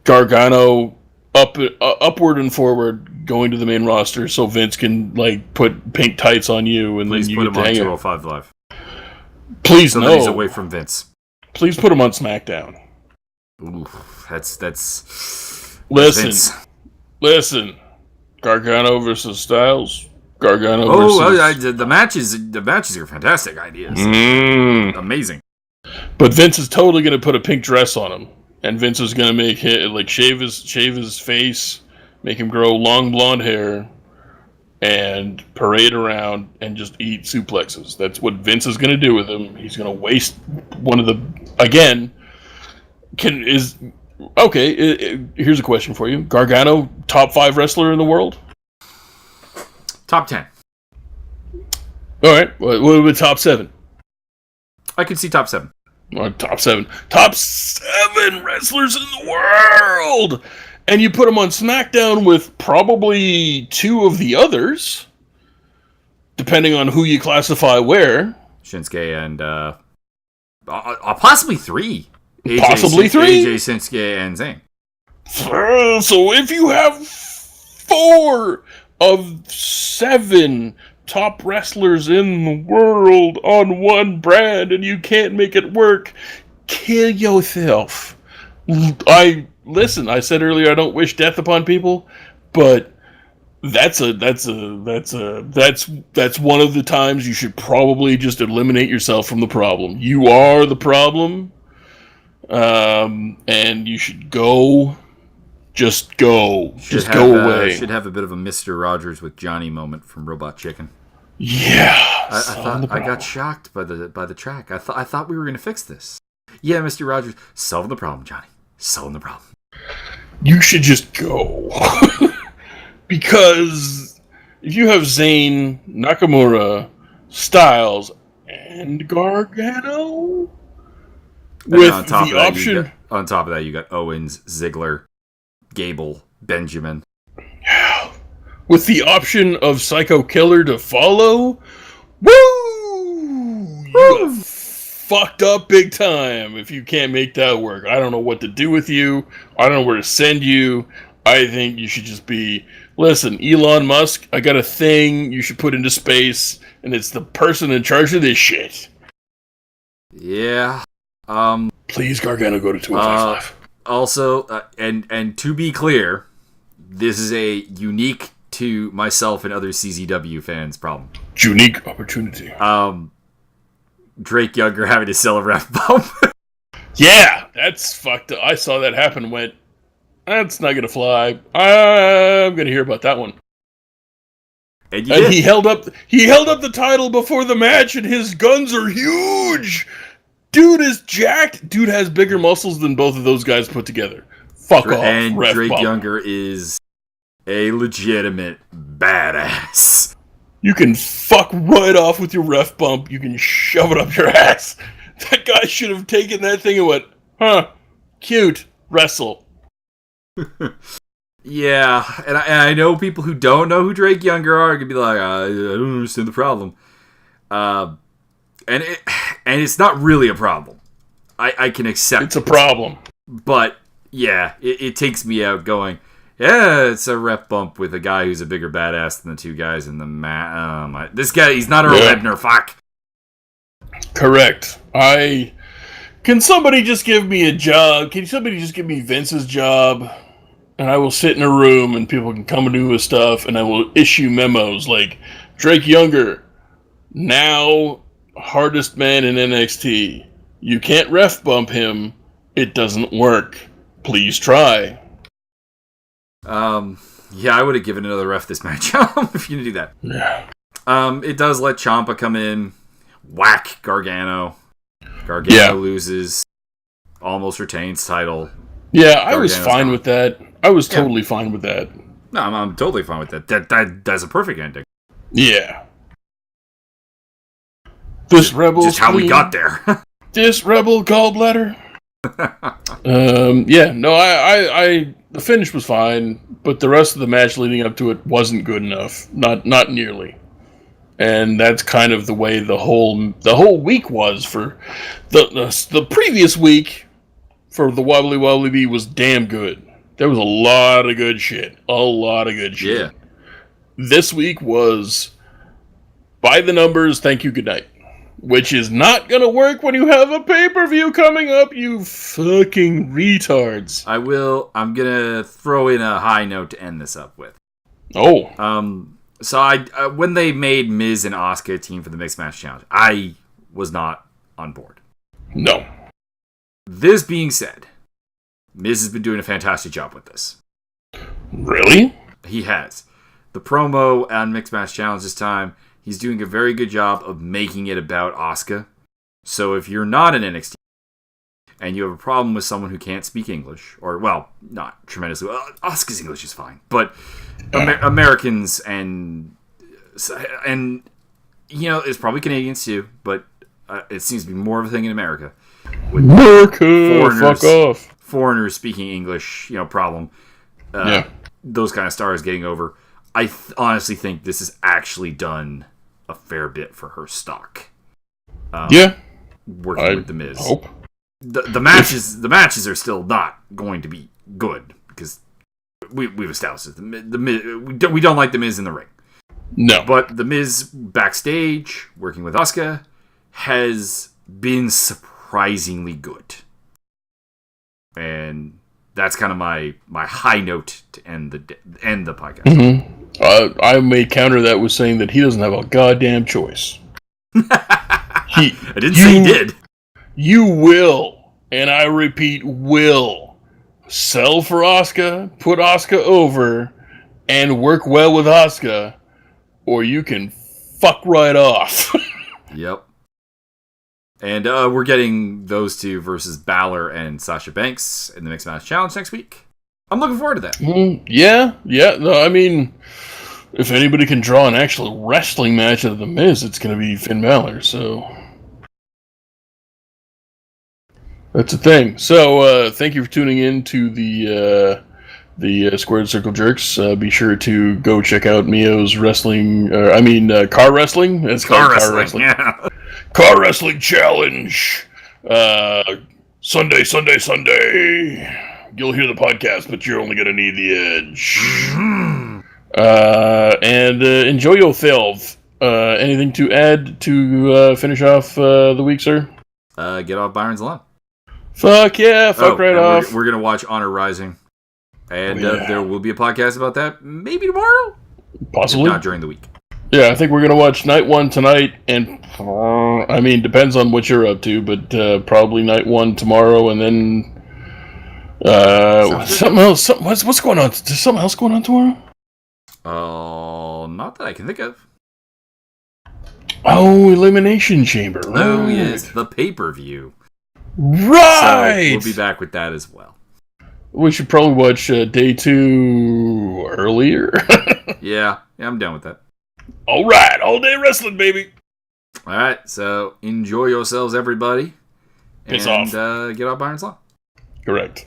Gargano upward and forward going to the main roster so Vince can like put pink tights on you and please then you put him get on to 205 Live. Please so no. That he's away from Vince. Please put him on SmackDown. Ooh, that's Listen. Gargano versus Styles. Gargano versus... the matches are fantastic ideas. Amazing. But Vince is totally going to put a pink dress on him. And Vince is going to make it, like, shave his face, make him grow long blonde hair, and parade around and just eat suplexes. That's what Vince is going to do with him. He's going to waste one of the... Again, here's a question for you. Gargano, top 5 wrestler in the world? Top 10. All right. What about top 7? I could see top 7. Or top 7. Top 7 wrestlers in the world! And you put them on SmackDown with probably 2 of the others, depending on who you classify where. Shinsuke and, possibly 3. Possibly 3? AJ, Shinsuke, and Zayn. So if you have 4 of 7 top wrestlers in the world on one brand and you can't make it work, kill yourself. I said earlier I don't wish death upon people, but that's one of the times you should probably just eliminate yourself from the problem. You are the problem, and you should go. Just go. Just go away. Should have a bit of a Mr. Rogers with Johnny moment from Robot Chicken. Yeah. I got shocked by the track. I thought we were going to fix this. Yeah, Mr. Rogers, solving the problem, Johnny. Solving the problem. You should just go. Because if you have Zayn, Nakamura, Styles, and Gargano, with on top the option... on top of that, you got Owens, Ziggler, Gable, Benjamin. Yeah. With the option of Psycho Killer to follow, woo! You got fucked up big time if you can't make that work. I don't know what to do with you. I don't know where to send you. I think you should just be, listen, Elon Musk, I got a thing you should put into space, and it's the person in charge of this shit. Yeah. Please, Gargano, go to 205. Also, and to be clear, this is a unique to myself and other CZW fans problem. Unique opportunity. Drake Younger having to sell a ref bump. Yeah, that's fucked up. I saw that happen and went, that's not going to fly. I'm going to hear about that one. And he held up the title before the match, and his guns are huge. Dude is jacked. Dude has bigger muscles than both of those guys put together. Fuck off. And ref Drake bump. Younger is a legitimate badass. You can fuck right off with your ref bump. You can shove it up your ass. That guy should have taken that thing and went, huh, cute, wrestle. Yeah, and I know people who don't know who Drake Younger are going to be like, I don't understand the problem. And it's not really a problem. I can accept it's a problem. But, yeah, it takes me out going, yeah, it's a rep bump with a guy who's a bigger badass than the two guys in the match. This guy, he's not a Lebner, fuck. Correct. Can somebody just give me a job? Can somebody just give me Vince's job? And I will sit in a room and people can come and do his stuff and I will issue memos like, Drake Younger, now hardest man in NXT. You can't ref bump him. It doesn't work. Please try. Yeah, I would have given another ref this match if you didn't do that. Yeah. It does let Ciampa come in, whack Gargano. Gargano loses, almost retains title. Yeah, I was fine with that. I was totally fine with that. No, I'm totally fine with that. That's a perfect ending. Yeah. This rebel. Just how we got there. This rebel gallbladder. Yeah, no, I the finish was fine, but the rest of the match leading up to it wasn't good enough. Not nearly. And that's kind of the way the whole week was for the previous week for the Wobbly Wobbly Bee was damn good. There was a lot of good shit. Yeah. This week was by the numbers, thank you, good night. Which is not going to work when you have a pay-per-view coming up, you fucking retards. I'm going to throw in a high note to end this up with. Oh. So I when they made Miz and Asuka a team for the Mixed Match Challenge, I was not on board. No. This being said, Miz has been doing a fantastic job with this. Really? He has. The promo on Mixed Match Challenge this time, he's doing a very good job of making it about Asuka. So if you're not an NXT and you have a problem with someone who can't speak English, or, well, not tremendously well, Asuka's English is fine, but Americans and, you know, it's probably Canadians too, but it seems to be more of a thing in America. With fuck off. Foreigners speaking English, you know, problem. Those kind of stars getting over. I honestly think this has actually done a fair bit for her stock. Working with the Miz. Hope. The matches are still not going to be good because we've established it. The Miz, we don't like the Miz in the ring. No, but the Miz backstage working with Asuka has been surprisingly good, and that's kind of my high note to end the podcast. Mm-hmm. I may counter that with saying that he doesn't have a goddamn choice. I didn't say he did. You will, and I repeat, will sell for Asuka, put Asuka over, and work well with Asuka, or you can fuck right off. Yep. And we're getting those two versus Balor and Sasha Banks in the Mixed Match Challenge next week. I'm looking forward to that. Yeah. No, I mean, if anybody can draw an actual wrestling match out of The Miz, it's going to be Finn Balor, so that's a thing. So, thank you for tuning in to the Squared Circle Jerks. Be sure to go check out Mio's wrestling, car wrestling. It's called car wrestling. Yeah. Car Wrestling Challenge. Sunday. You'll hear the podcast, but you're only going to need the edge. And enjoy yourself. Anything to add to finish off the week, sir? Get off Byron's lawn. Fuck yeah, right off. We're going to watch Honor Rising. And there will be a podcast about that maybe tomorrow? Possibly. If not during the week. Yeah, I think we're going to watch Night 1 tonight, and, depends on what you're up to, but probably Night 1 tomorrow, and then, something else. What's going on? Is something else going on tomorrow? Oh, Well, not that I can think of. Oh, Elimination Chamber. Right. Oh, yes, the pay-per-view. Right! So we'll be back with that as well. We should probably watch day 2 earlier. Yeah, I'm down with that. All right, all day wrestling, baby. All right, so enjoy yourselves, everybody. Piss and off. Get off Byron's Law. Correct.